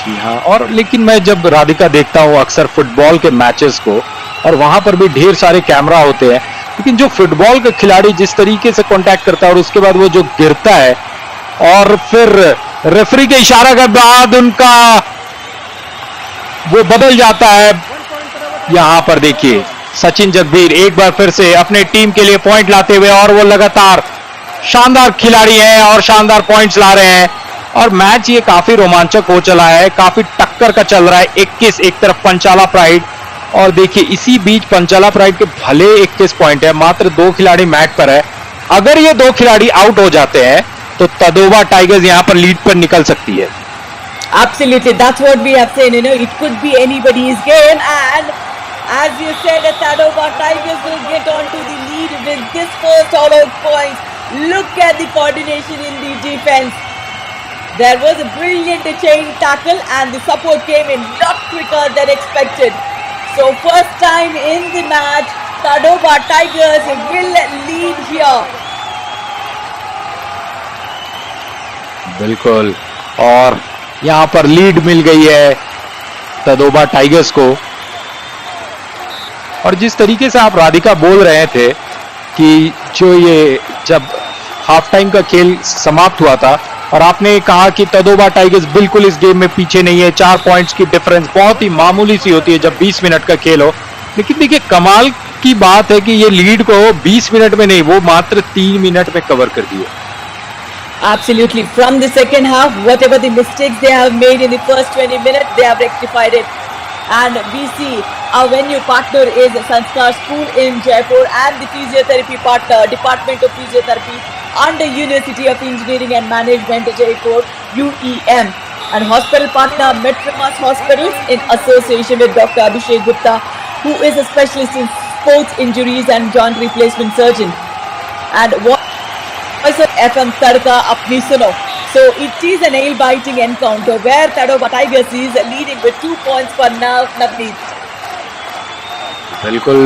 जी हाँ, और लेकिन मैं जब राधिका देखता हूँ अक्सर football के matches को, और वहां पर भी ढेर सारे कैमरा होते हैं, लेकिन जो फुटबॉल का खिलाड़ी जिस तरीके से कांटेक्ट करता है और उसके बाद वो जो गिरता है और फिर रेफरी के इशारा के बाद उनका वो बदल जाता है। यहां पर देखिए सचिन जगबीर एक बार फिर से अपने टीम के लिए पॉइंट लाते हुए, और वो लगातार शानदार खिलाड़ी हैं और शानदार पॉइंट्स ला रहे हैं, और मैच ये काफी रोमांचक हो चला है, काफी टक्कर का चल रहा है। 21 एक तरफ पंचाला प्राइड, और देखिए इसी बीच पंचाला प्राइड के भले 21 पॉइंट है, मात्र 2 खिलाड़ी मैट पर है। अगर ये 2 खिलाड़ी आउट हो जाते हैं तो तदोबा टाइगर्स यहां पर लीड पर निकल सकती है। Absolutely, that's what we have said. It could be anybody's game, and as you said, the Tadoba Tigers will get on to the lead with this first all-out points. Look at the coordination in the defense. There was a brilliant chain tackle, and the support came in lot quicker than expected. So first time in the match, Tadoba Tigers will lead here. बिल्कुल, और यहां पर lead मिल गई है Tadoba tigers को। और जिस तरीके से आप राधिका बोल रहे थे कि जो ये जब हाफ टाइम का खेल समाप्त हुआ था और आपने कहा कि तदोबा टाइगर्स बिल्कुल इस गेम में पीछे नहीं है, 4 पॉइंट्स की डिफरेंस बहुत ही मामूली सी होती है जब 20 मिनट का खेल हो, लेकिन देखिए कमाल की बात है कि ये लीड को 20 मिनट में नहीं, वो मात्र 3 मिनट में कवर कर दिए। Absolutely. From the second half, whatever the mistakes they have made in the first 20 minutes, they have rectified it. And we see our venue partner is Sanskar School in Jaipur, and the physiotherapy partner, Department of Physiotherapy under University of Engineering and Management, Jaipur, UEM. And hospital partner, Metromas Hospitals in association with Dr. Abhishek Gupta, who is a specialist in sports injuries and joint replacement surgeon. And Voice of FM Tadka apni suno. So it is a nail-biting encounter where Tadoba Tigers is leading with 2 points for now. Navneet. बिल्कुल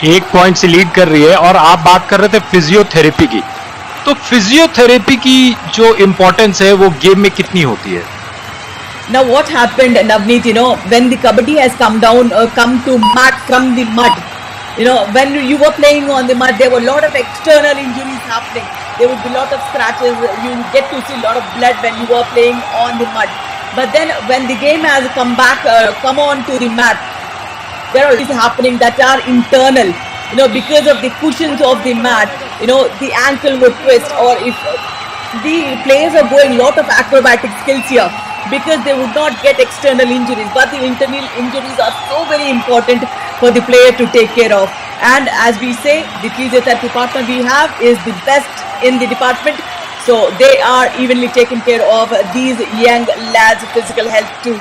1 point से lead कर रही है। और आप बात कर रहे थे फिजियोथेरेपी की, तो फिजियोथेरेपी की जो इम्पोर्टेंस है वो गेम में कितनी होती है? Now what happened, Navneet, when the kabaddi has come down, come to mat from the mud, when you were playing on the mud, there were a lot of external injuries happening. There would be a lot of scratches. You get to see a lot of blood when you were playing on the mud. But then when the game has come back, come on to the mat, there are things happening that are internal. Because of the cushions of the mat, the ankle would twist, or if the players are going lot of acrobatic skills here, because they would not get external injuries, but the internal injuries are so very important for the player to take care of. And as we say, the physiotherapy partner we have is the best in the department, so they are evenly taking care of these young lads' physical health too.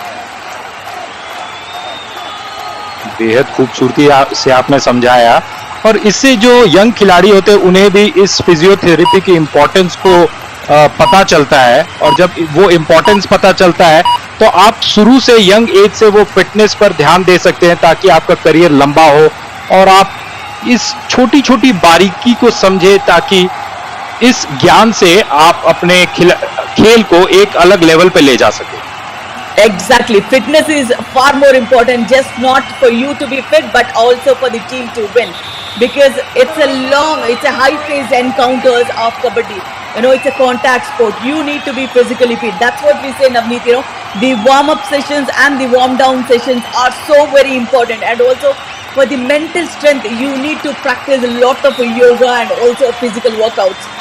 बेहद खूबसूरती से आपने समझाया, और इससे जो young खिलाड़ी होते हैं उन्हें भी इस फिजियोथेरेपी की इम्पोर्टेंस को पता चलता है, और जब वो इम्पोर्टेंस पता चलता है तो आप शुरू से यंग एज से वो फिटनेस पर ध्यान दे सकते हैं ताकि आपका करियर लंबा हो, और आप इस छोटी छोटी बारीकी को समझे ताकि इस ज्ञान से आप अपने खेल को एक अलग लेवल पे ले जा सके। Exactly. Fitness is far more important, just not for you to be fit, but also for the team to win. Because it's a high-paced encounters of kabaddi. It's a contact sport. You need to be physically fit. That's what we say, Navneet. The warm-up sessions and the warm-down sessions are so very important. And also for the mental strength, you need to practice a lot of yoga and also physical workouts.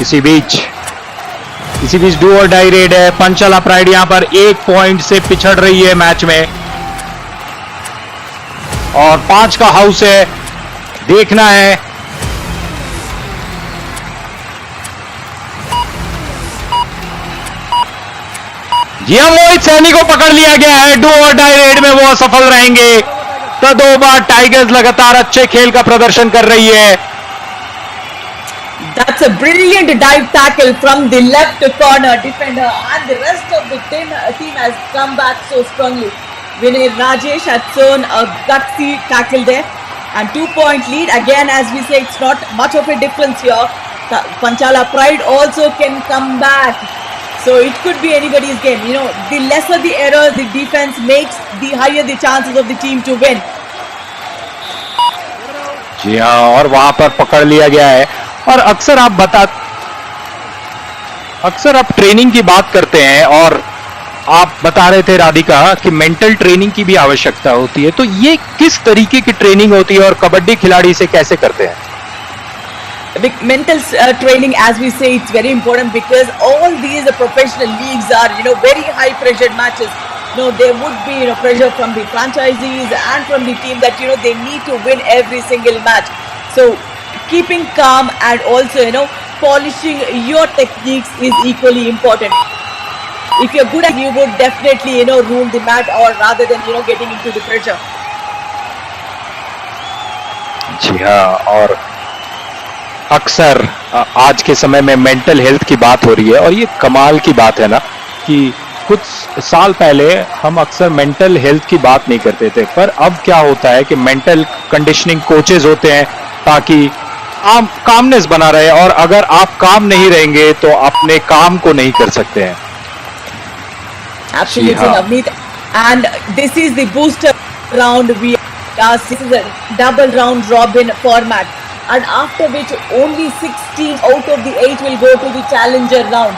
इसी बीच do और die red है। पंचाला pride यहां पर 1 point से पिछड़ रही है match में, और 5 का हाउस है, देखना है। जी हाँ, मोहित सैनी को पकड़ लिया गया है। डू और डाई रेड में वो असफल रहेंगे। तदोबा टाइगर्स लगातार अच्छे खेल का प्रदर्शन कर रही है। That's a brilliant dive tackle from the left corner defender, and the rest of the team has come back so strongly. Vinay Rajesh had shown a gutsy tackle there, and 2-point lead. Again, as we say, it's not much of a difference here. Panchala Pride also can come back. So it could be anybody's game. You know, the lesser the errors the defense makes, the higher the chances of the team to win. जी हाँ, और वहां पर पकड़ लिया गया है। और अक्सर आप ट्रेनिंग की बात करते हैं, और आप बता रहे थे राधिका कि मेंटल ट्रेनिंग की भी आवश्यकता होती है। तो ये किस तरीके की ट्रेनिंग होती है और कबड्डी खिलाड़ी इसे कैसे करते हैं? Mental training, as we say, it's very important because all these professional leagues are, you know, very high pressured matches. You know, there would be, you know, pressure from the franchisees and from the team that, you know, they need to win every single match. So keeping calm and also, you know, polishing your techniques is equally important. If you're good at, you would definitely, you know, rule the match, or rather than, you know, getting into the pressure. जी हाँ, और अक्सर आज के समय में mental health की बात हो रही है, और ये कमाल की बात है ना कि कुछ साल पहले हम अक्सर मेंटल हेल्थ की बात नहीं करते थे, पर अब क्या होता है कि मेंटल कंडीशनिंग कोचेज होते हैं ताकि आप कामनेस बना रहे, और अगर आप काम नहीं रहेंगे तो अपने काम को नहीं कर सकते हैं। Absolutely, Navneet. And this is the booster round. This is a double round robin format, and after which only 6 teams out of the 8 will go to the challenger round.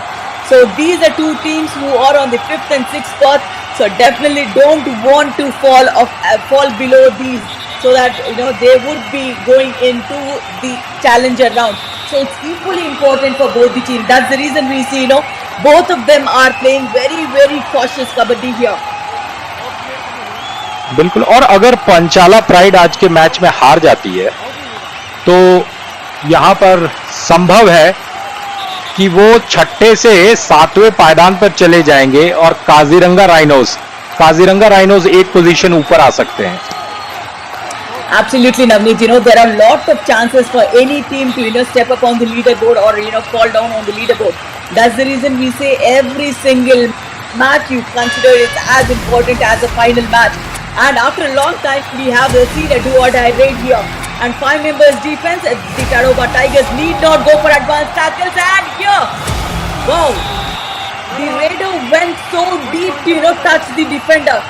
So these are two teams who are on the 5th and 6th spot. So definitely don't want to fall below these, so that, you know, they would be going into the challenger round. So it's equally important for both the teams. That's the reason we see, you know, both of them are playing very, very cautious kabaddi here. बिल्कुल, और अगर पंचाला pride आज के match में हार जाती है तो यहां पर संभव है कि वो 6ठे से 7वें पायदान पर चले जाएंगे, और काजीरंगा राइनोस एक पोजीशन ऊपर आ सकते हैं। Absolutely, Navneet. You know, there are lots of chances for any team to, you know, step up on the leaderboard or, you know, fall down on the leaderboard. That's the reason we say every single match you consider is as important as the final match. And after a long time, we have seen a do or die raid here. And 5 members defense, the Tadoba Tigers need not go for advanced tackles. And here, wow, the raider went so deep to, you know, touch the defender.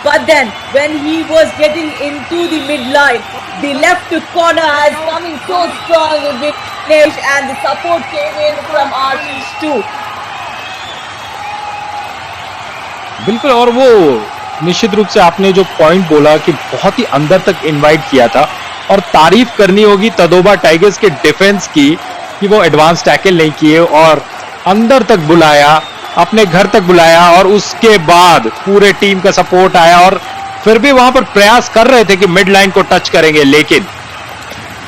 But then, when he was getting into the midline, the left corner has come in so strong with Nesh, and the support came in from Ashish too. बिल्कुल, और वो निश्चित रूप से आपने जो point बोला कि बहुत ही अंदर तक इनवाइट किया था, और तारीफ करनी होगी तदोबा टाइगर्स के डिफेंस की कि वो एडवांस टैकल नहीं किए और अंदर तक बुलाया, अपने घर तक बुलाया, और उसके बाद पूरे टीम का सपोर्ट आया, और फिर भी वहां पर प्रयास कर रहे थे कि मिड लाइन को टच करेंगे,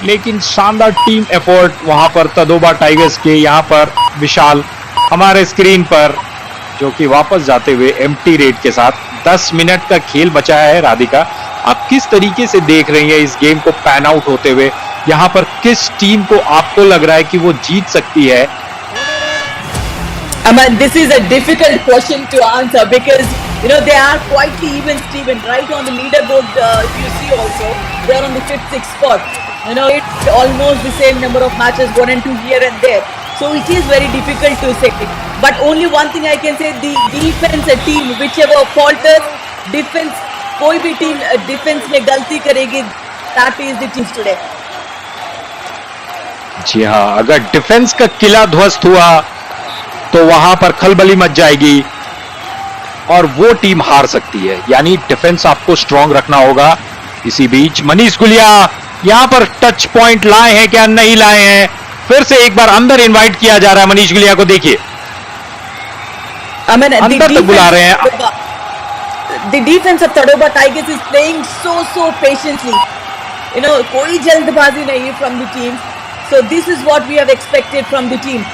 लेकिन शानदार टीम एफर्ट वहां पर तदोबा टाइगर्स के। यहां पर विशाल हमारे स्क्रीन पर, जो कि वापस जाते हुए एम्प्टी रेट के साथ 10 मिनट का खेल बचा है। राधिका, आप किस तरीके से देख रही हैं इस गेम को पैन आउट होते हुए? यहां पर किस टीम को आपको लग रहा है कि वो जीत सकती है? This is a difficult question to answer because, you know, they are quite even Steven, right on the leaderboard. If you see also, they are on the 5th, 6th spot. You know, it's almost the same number of matches, 1 and 2 here and there. So it is very difficult to say. But only one thing I can say: the defense team, whichever falters, defense, कोई भी team defence में गलती करेगी, that is the teams today. जी हाँ, अगर defence का किला ध्वस्त हुआ तो वहां पर खलबली मच जाएगी और वो टीम हार सकती है। यानी डिफेंस आपको स्ट्रांग रखना होगा। इसी बीच मनीष गुलिया यहां पर टच पॉइंट लाए हैं क्या नहीं लाए हैं? फिर से एक बार अंदर इनवाइट किया जा रहा है मनीष गुलिया को, देखिए अंदर तक बुला रहे हैं। The defense of Tadoba Tigers is playing so patiently. You know, कोई जल्दबाजी नहीं from the team. So this is what we have expected from the team.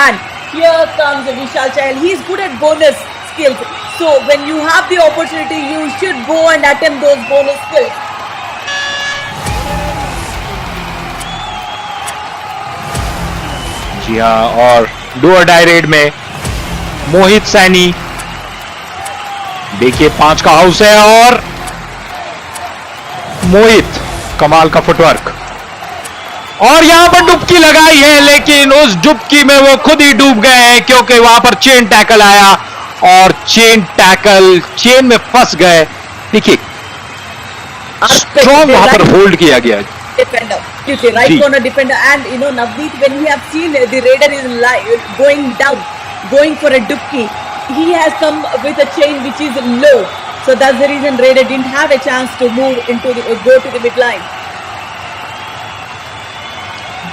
And here comes Vishal Chahal. He is good at bonus skills. So when you have the opportunity, you should go and attempt those bonus skills. जी हाँ, और do और die red में मोहित सैनी, देखिए 5 का house है और मोहित कमाल का फुटवर्क, और यहां पर डुबकी लगाई है, लेकिन उस डुबकी में वो खुद ही डूब गए हैं क्योंकि वहां पर चेन टैकल आया और चेन में फंस गए। देखिए स्ट्रॉन्ग वहां पर होल्ड किया गया। Defender, right corner defender, and Navneet, when we have seen the raider is going down, going for a dupki, he has come with a chain which is low, so that's the reason raider didn't have a chance to move into go to the midline.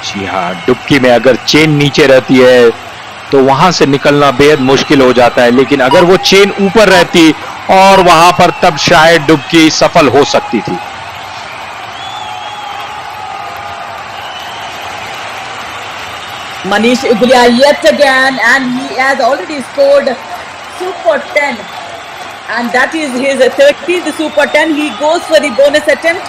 जी हाँ, डुबकी में अगर chain नीचे रहती है तो वहां से निकलना बेहद मुश्किल हो जाता है, लेकिन अगर वो चेन ऊपर रहती और वहां पर तब शायद डुबकी सफल हो सकती थी। Manish Gulia yet again, and he has already scored Super 10, and that is his 30th Super 10. He goes for the bonus attempt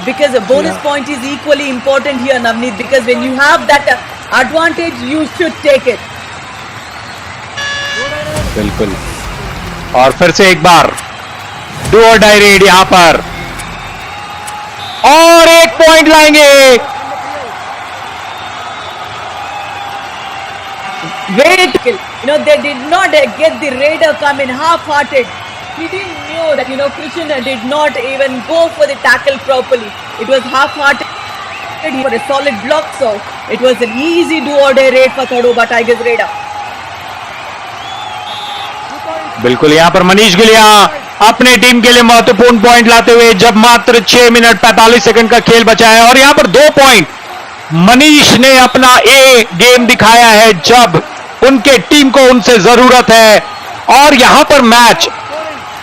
because a bonus point is equally important here, Navneet, because when you have that advantage, you should take it. बिल्कुल, और फिर से एक बार do और die red यहां पर, और एक पॉइंट लाएंगे। Wait, they did not get the raider come in half-hearted. He didn't know that, Krishna did not even go for the tackle properly. It was half-hearted for a solid block, so it was an easy do-or-die raid for Tadoba Tigers raider. बिल्कुल, यहां पर मनीष गुलिया अपने team के लिए महत्वपूर्ण point लाते हुए, जब मात्र 6 मिनट 45 सेकंड का खेल बचा है, और यहां पर 2 पॉइंट मनीष ने अपना ए गेम दिखाया है जब उनके टीम को उनसे जरूरत है, और यहां पर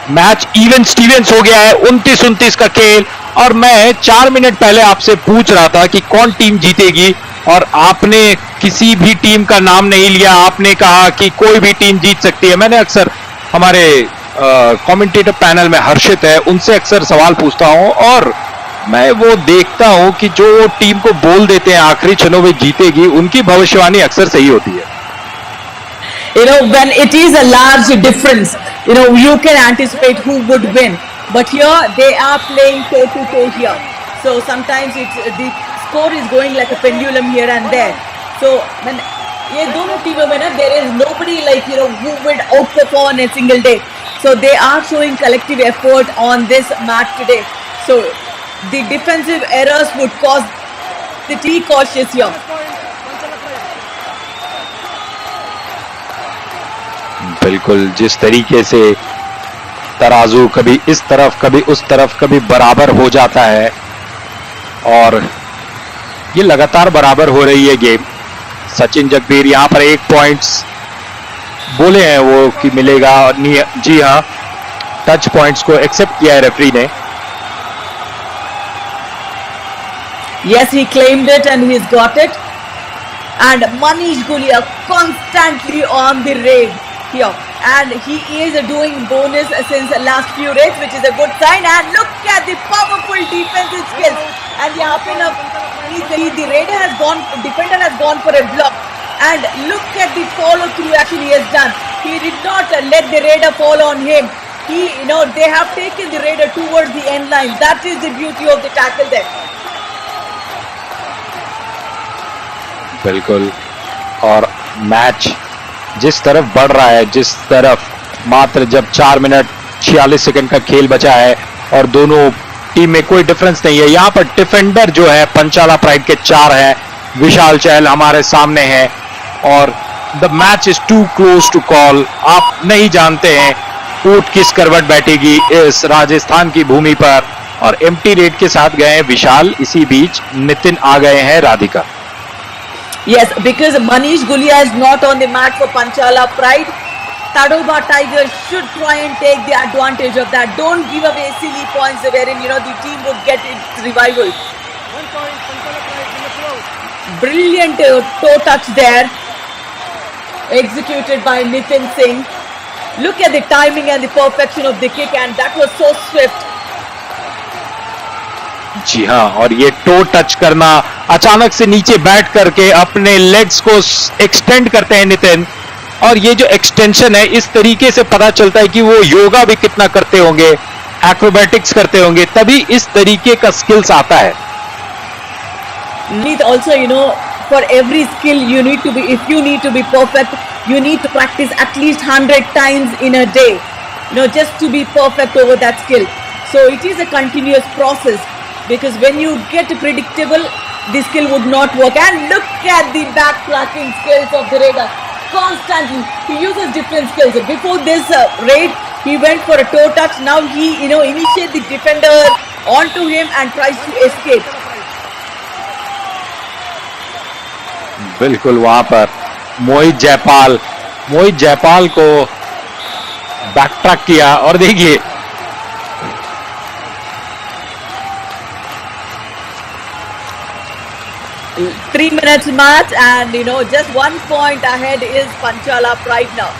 मैच इवन स्टीवेंस हो गया है, 29-29 का खेल। और मैं 4 मिनट पहले आपसे पूछ रहा था कि कौन टीम जीतेगी, और आपने किसी भी टीम का नाम नहीं लिया, आपने कहा कि कोई भी टीम जीत सकती है। मैंने अक्सर हमारे कमेंटेटर पैनल में हर्षित है, उनसे अक्सर सवाल पूछता हूं, और मैं वो देखता हूं कि जो टीम को बोल देते हैं आखिरी क्षणों में जीतेगी, उनकी भविष्यवाणी अक्सर सही होती है। When it is a large difference, you can anticipate who would win. But here they are playing toe to toe here. So sometimes the score is going like a pendulum here and there. So when ये दोनों टीमों में ना, there is nobody like who would outperform on a single day. So they are showing collective effort on this match today. So the defensive errors would cause the team cautious here. बिल्कुल, जिस तरीके से तराजू कभी इस तरफ कभी उस तरफ कभी बराबर हो जाता है, और ये लगातार बराबर हो रही है गेम। सचिन जगबीर यहां पर 1 पॉइंट्स बोले हैं वो कि मिलेगा, जी हाँ, टच पॉइंट्स को एक्सेप्ट किया है रेफरी ने। Yes, he claimed it and he's got it. And Manish Gulia constantly on the raid here, and he is doing bonus since the last few raids, which is a good sign. And look at the powerful defensive skills. And यहाँ पे ना the raider has gone, defender has gone for a block, and look at the follow through action he has done. He did not let the raider fall on him. They have taken the raider towards the end line. That is the beauty of the tackle there. बिल्कुल, और match जिस तरफ बढ़ रहा है, जिस तरफ मात्र जब 4 मिनट 46 सेकंड का खेल बचा है और दोनों टीम में कोई डिफरेंस नहीं है। यहां पर डिफेंडर जो है पंचाला प्राइड के 4 है, विशाल चहल हमारे सामने है, और the match is too close to call. आप नहीं जानते हैं ऊंट किस करवट बैठेगी इस राजस्थान की भूमि पर, और एम्प्टी रेड के साथ गए हैं विशाल, इसी बीच नितिन आ गए हैं Radhika. Yes, because Manish Gulia is not on the mat for Panchala Pride. Tadoba Tigers should try and take the advantage of that. Don't give away silly points wherein the team would get its revival. 1 point, Panchala Pride in the close. Brilliant toe touch there. executed by Nitin Singh. Look at the timing and the perfection of the kick, and that was so swift. जी हाँ, और ये to touch करना, अचानक से नीचे बैठ करके अपने लेग्स को एक्सटेंड करते हैं नितिन, और ये जो एक्सटेंशन है इस तरीके से पता चलता है कि वो योगा भी कितना करते होंगे, एक्रोबैटिक्स करते होंगे, तभी इस तरीके का स्किल्स आता है. Need also, for every skill you need to be, if you need to be perfect, you need to practice at least 100 times in a day, just to be perfect over that skill. So it is a continuous process, because when you get predictable, the skill would not work. And look at the back tracking skills of the raider. Constantly, he uses different skills. Before this raid, he went for a toe touch. Now he, initiates the defender onto him and tries to escape. बिल्कुल, वहां पर मोहित जयपाल को back track किया, और देखिए 3 minutes match, and just 1 point ahead is Panchala Pride now.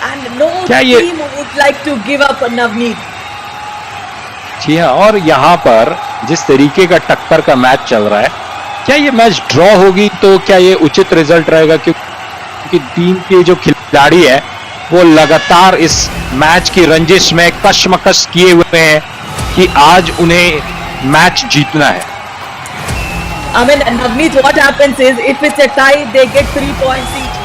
And no team would like to give up Navneet. जी हाँ, और यहाँ पर जिस तरीके का टक्कर का मैच चल रहा है, क्या ये मैच ड्रॉ होगी तो क्या ये उचित रिजल्ट रहेगा? क्योंकि टीम के जो खिलाड़ी है वो लगातार इस मैच की रंजिश में कशमकश किए हुए हैं कि आज उन्हें मैच जीतना है. I mean, Navneet, what happens is, if it's a tie, they get 3 points each.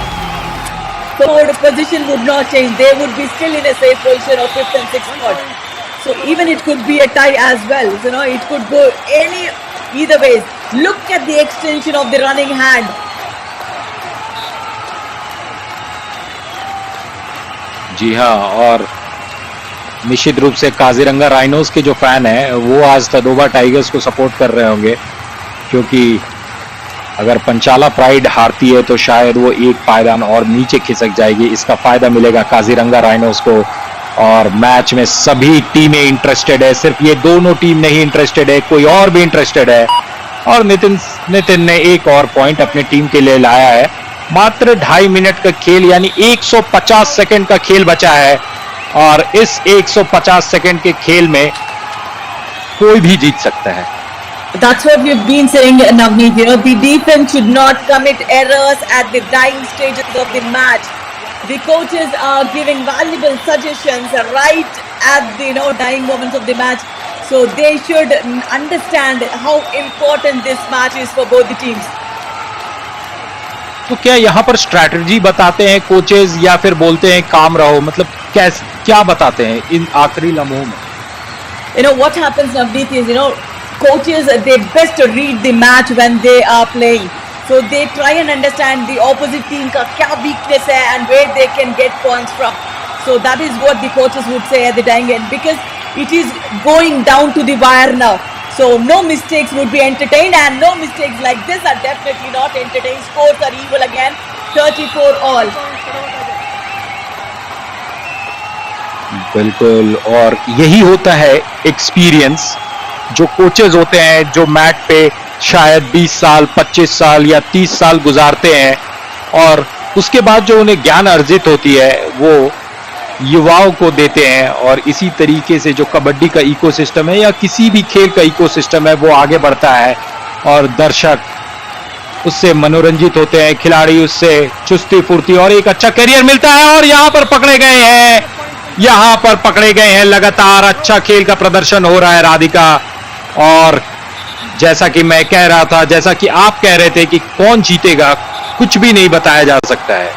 So the position would not change. They would be still in a safe position of 5th and 6th spot. So even it could be a tie as well. It could go either ways. Look at the extension of the running hand. जी हाँ, और निश्चित रूप से Kaziranga rhinos के जो fan हैं वो आज तदोबा टाइगर्स को सपोर्ट कर रहे होंगे, क्योंकि अगर पंचाला प्राइड हारती है तो शायद वो एक पायदान और नीचे खिसक जाएगी. इसका फायदा मिलेगा काजीरंगा राइनोस को, और मैच में सभी टीमें इंटरेस्टेड है. सिर्फ ये दोनों टीम नहीं इंटरेस्टेड है, कोई और भी इंटरेस्टेड है. और नितिन ने एक और पॉइंट अपनी टीम के लिए लाया है. मात्र 2.5 मिनट का खेल, यानी 150 सेकंड का खेल बचा है, और इस 150 सेकंड के खेल में कोई भी जीत सकता है. That's what we've been saying, Navneet. The defense should not commit errors at the dying stages of the match. The coaches are giving valuable suggestions right at the dying moments of the match. So they should understand how important this match is for both the teams. तो क्या यहाँ पर strategy बताते हैं coaches, या फिर बोलते हैं काम रहो? मतलब क्या बताते हैं इन आखिरी लम्हों में? What happens, Navneet, is coaches, they best read the match when they are playing. So they try and understand the opposite team ka kya weakness hai and where they can get points from. So that is what the coaches would say at the dying end, because it is going down to the wire now. So no mistakes would be entertained, and no mistakes like this are definitely not entertained. Scores are equal again, 34 all. बिल्कुल, और यही होता है experience. जो coaches होते हैं जो mat पे शायद 20 साल 25 साल या 30 साल गुजारते हैं, और उसके बाद जो उन्हें ज्ञान अर्जित होती है वो युवाओं को देते हैं. और इसी तरीके से जो कबड्डी का इकोसिस्टम है या किसी भी खेल का इकोसिस्टम है वो आगे बढ़ता है, और दर्शक उससे मनोरंजित होते हैं, खिलाड़ी उससे चुस्ती फुर्ती और एक अच्छा करियर मिलता है. और यहाँ पर पकड़े गए हैं लगातार अच्छा खेल का प्रदर्शन हो रहा है राधिका. और जैसा कि मैं कह रहा था, जैसा कि आप कह रहे थे कि कौन जीतेगा, कुछ भी नहीं बताया जा सकता है.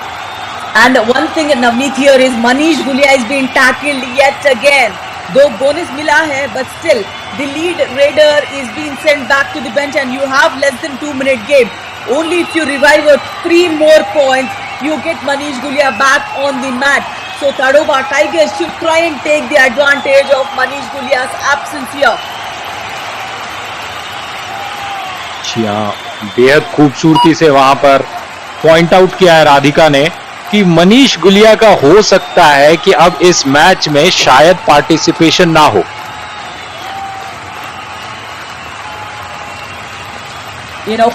And one thing, Navneet, here is Manish Gulia is being tackled yet again. Though bonus mila hai, but still the lead raider is being sent back to the bench, and you have less than 2-minute game. Only if you revive 3 more points, you get Manish Gulia back on the mat. So Tadoba Tigers should try and take the advantage of Manish Gulia's absence here. बेहद खूबसूरती से वहां पर point out किया है राधिका ने कि मनीष गुलिया का हो सकता है कि अब इस मैच में शायद पार्टिसिपेशन ना हो.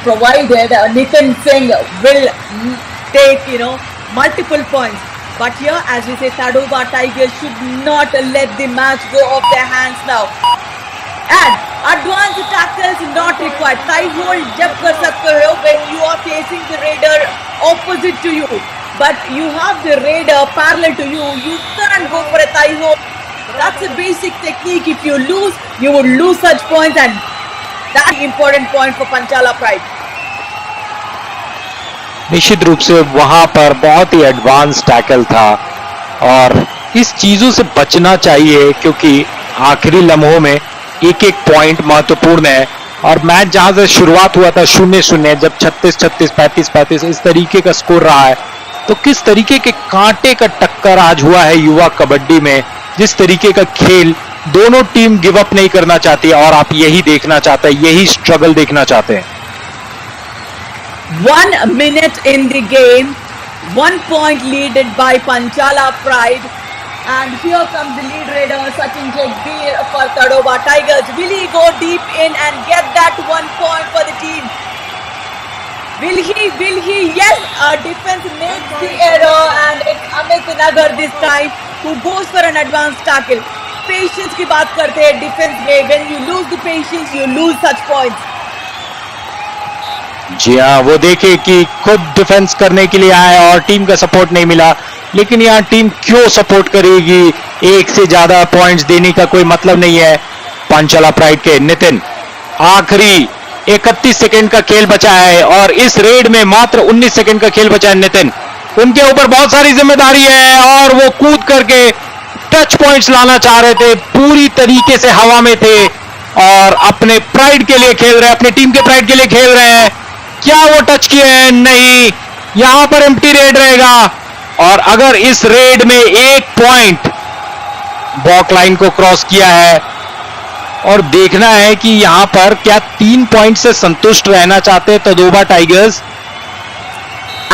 Provided Nitin Singh will take, multiple points. But here, as we say, Tadoba Tigers should not let the match go off their hands now. And advanced tackles not required. Thigh hold जब कर सकते हो when you are facing the raider opposite to you. But you have the raider parallel to you. You can't go for a thigh hold. That's a basic technique. If you lose, you will lose such points, and that's an important point for Panchala Pride. निश्चित रूप से वहां पर बहुत ही advance tackle था और इस चीजों से बचना चाहिए क्योंकि आखिरी लम्हों में एक एक पॉइंट महत्वपूर्ण है और मैच जहां से शुरुआत हुआ था 0-0, जब 36-36, 35-35 इस तरीके का स्कोर रहा है, तो किस तरीके के कांटे का टक्कर आज हुआ है युवा कबड्डी में, जिस तरीके का खेल दोनों टीम गिव अप नहीं करना चाहती और आप यही देखना चाहते हैं, यही स्ट्रगल देखना चाहते हैं। 1 minute in the game, 1 point leaded by Panchala Pride, and here comes the lead raider Sachin Jagdeer for Tadoba Tigers. Will he go deep in and get that 1 point for the team? Will he? Yes, defense makes the error, and it's Amit Nagar this time who goes for an advanced tackle. Patience की बात करते हैं defense में. When you lose the patience, you lose such points. जी हाँ, वो देखे कि खुद डिफेंस करने के लिए आए और टीम का सपोर्ट नहीं मिला, लेकिन यहाँ टीम क्यों सपोर्ट करेगी, एक से ज्यादा पॉइंट्स देने का कोई मतलब नहीं है। पांचाला प्राइड के नितिन, आखिरी 31 सेकंड का खेल बचा है और इस रेड में मात्र 19 सेकंड का खेल बचा है। नितिन, उनके ऊपर बहुत सारी जिम्मेदारी है और वो कूद करके टच पॉइंट्स लाना चाह रहे थे, पूरी तरीके से हवा में थे और अपने प्राइड के लिए खेल रहे हैं, अपनी टीम के प्राइड के लिए खेल रहे हैं। क्या वो टच किए हैं? नहीं, यहां पर एम्प्टी रेड रहेगा और अगर इस रेड में एक पॉइंट बॉक लाइन को क्रॉस किया है और देखना है कि यहां पर क्या 3 पॉइंट से संतुष्ट रहना चाहते हैं Tadoba tigers.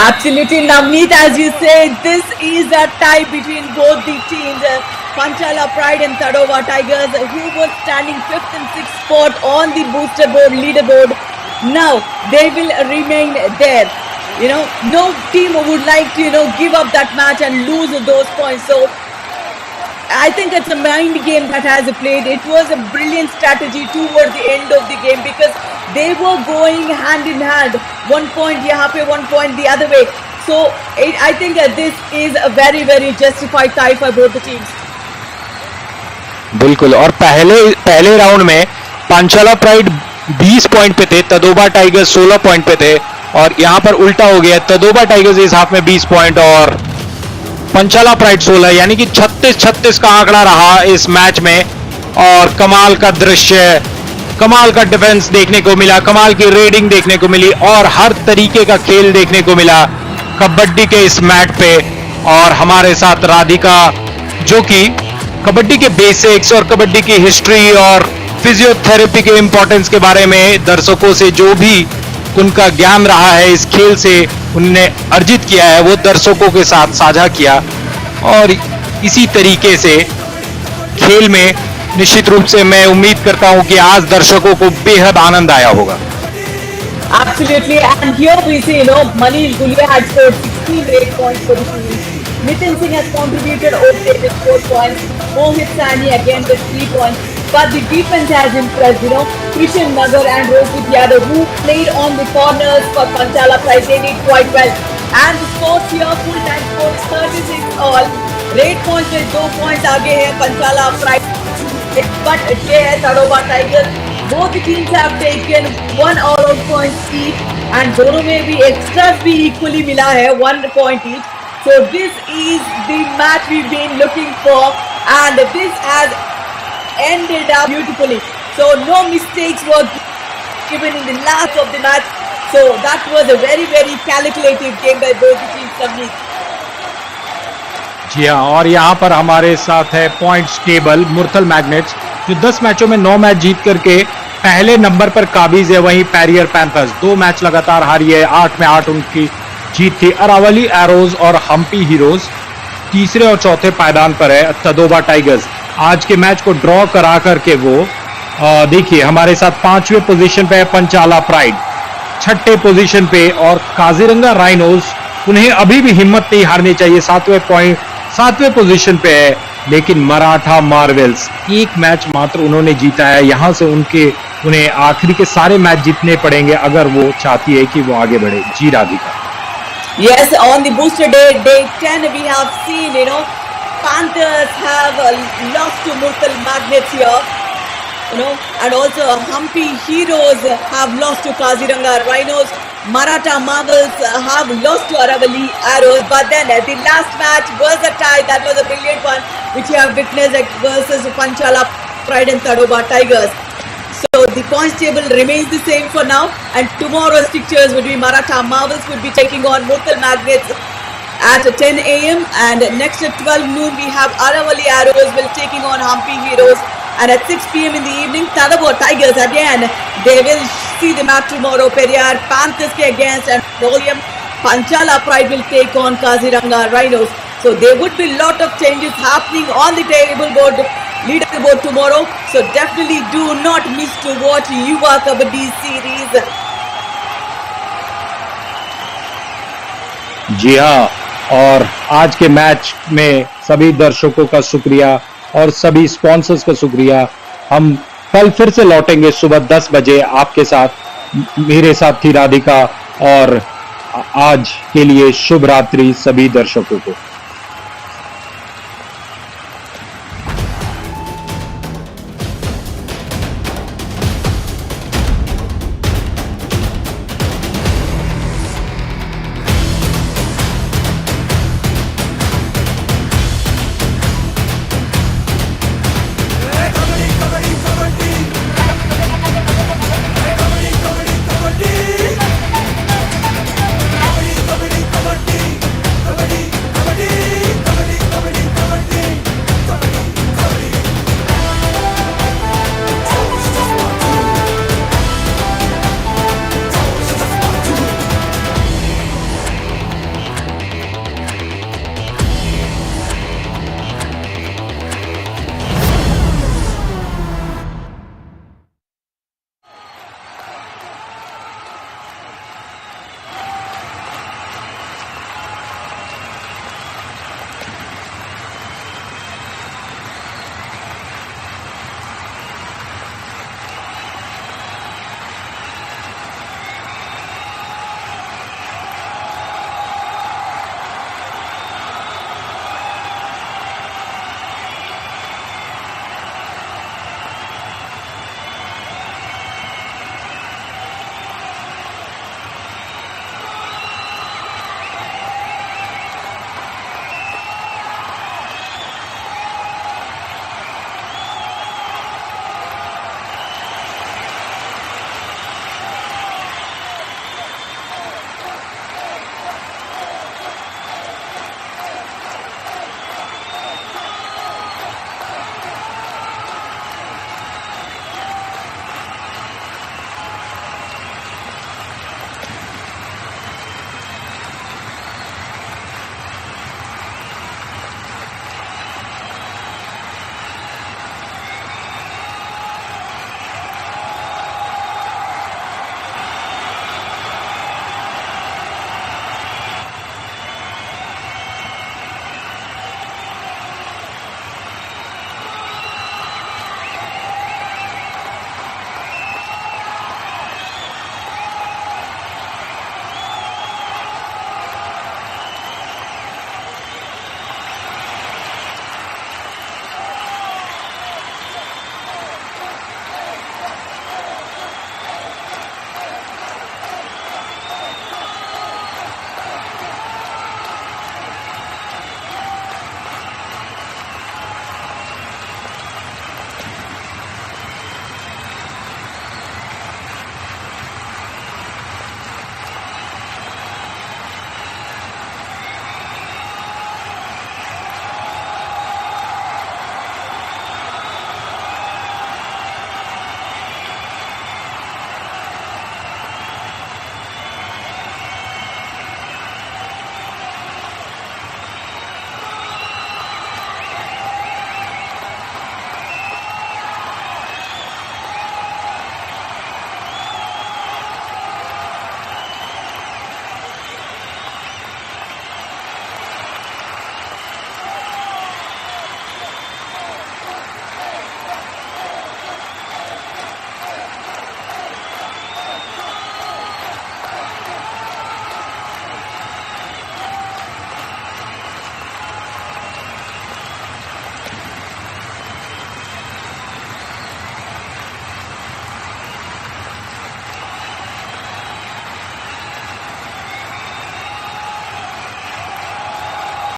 Absolutely, Navneet, as you say, this is a tie between both the teams. Panchala Pride and Tadoba Tigers, who were standing 5th and 6th spot on the booster board, leaderboard. Now they will remain there. No team would like to, give up that match and lose those points. So I think it's a mind game that has played. It was a brilliant strategy toward the end of the game because they were going hand in hand. 1 point yahan pe, 1 point the other way. So I think this is a very, very justified tie for both the teams. बिल्कुल, और पहले round में पांचाला pride 20 point पे थे, Tadoba tigers 16 point पे थे और यहां पर उल्टा हो गया। तदोबा टाइगर्स इस हाफ में 20 पॉइंट और पंचाला प्राइड 16, यानी कि 36-36 का आंकड़ा रहा इस मैच में। और कमाल का दृश्य, कमाल का डिफेंस देखने को मिला, कमाल की रेडिंग देखने को मिली और हर तरीके का खेल देखने को मिला कबड्डी के इस मैच पे। और हमारे साथ राधिका, जो कि कबड्डी के बेसिक्स और कबड्डी की हिस्ट्री और फिजियोथेरेपी के इंपॉर्टेंस के बारे में दर्शकों से जो भी उनका ज्ञान रहा है इस खेल से उन्होंने अर्जित किया है, वो दर्शकों के साथ साझा किया और इसी तरीके से खेल में निश्चित रूप से मैं उम्मीद करता हूं कि आज दर्शकों को बेहद आनंद आया होगा। Absolutely, and here we see, Manish Gulia had scored 16 great points for the team. Nitin Singh has contributed okay with 4 points. Mohit Sani again with 3 points. But the defense has impressed, Krishan Nagar and Rohit Yadav, who played on the corners for Panchala Pride, they did quite well. And the scores here, full time scores 36 all. Rate points with 2 points आगे है Panchala Pride. But ये है Tadoba Tigers. Both the teams have taken 1 all-out points each, and दोनों में भी extras भी equally मिला है 1 point each. So this is the match we've been looking for, and this has ended up beautifully. So no mistakes were given in the last of the match. So that was a very, very calculated game by both the teams. Navneet. जी हाँ, और यहाँ पर हमारे साथ है points table Murthal magnets, जो 10 मैचों में 9 मैच जीत करके पहले नंबर पर काबिज है। वहीं पैरियर पैंथर्स 2 मैच लगातार हारी है, 8 में 8 उनकी जीत थी। अरावली एरोज और हम्पी हीरोज तीसरे और चौथे पायदान पर है। तदोबा टाइगर्स आज के मैच को ड्रॉ करा करके वो देखिए हमारे साथ 5वें पोजीशन पे है। पंचाला प्राइड 6ठे पोजीशन पे और काजीरंगा राइनोस उन्हें अभी भी हिम्मत नहीं हारनी चाहिए। 7वें पोजीशन पे है, लेकिन मराठा मार्वेल्स एक मैच मात्र उन्होंने जीता है। यहां से उन्हें आखिरी के सारे मैच जीतने पड़ेंगे अगर वो चाहती है कि वो आगे बढ़े। जी Radhika. Yes, on the booster day 10, we have seen, Panthers have lost to Murtal Magnets here, and also Humpy Heroes have lost to Kaziranga Rhinos. Maratha Marvels have lost to Aravalli Arrows, but then the last match was a tie. That was a brilliant one, which you have witnessed versus Panchala Pride and Tadoba Tigers. So the points table remains the same for now, and tomorrow's fixtures would be Maratha Marvels would be taking on Murtal Magnets at 10 a.m. and next at 12 noon we have Aravalli Arrows will taking on Humpy Heroes, and at 6 p.m. in the evening Tadoba Tigers again they will see the match tomorrow. Periyar Panthers against and William Panchala Pride will take on Kaziranga Rhinos. So there would be lot of changes happening on the leaderboard tomorrow. So definitely do not miss to watch Yuva Kabaddi Series. जी हाँ, और आज के match में सभी दर्शकों का शुक्रिया और सभी स्पॉन्सर्स का शुक्रिया। हम कल फिर से लौटेंगे सुबह 10 बजे आपके साथ। मेरे साथ थी राधिका, और आज के लिए शुभ रात्रि सभी दर्शकों को।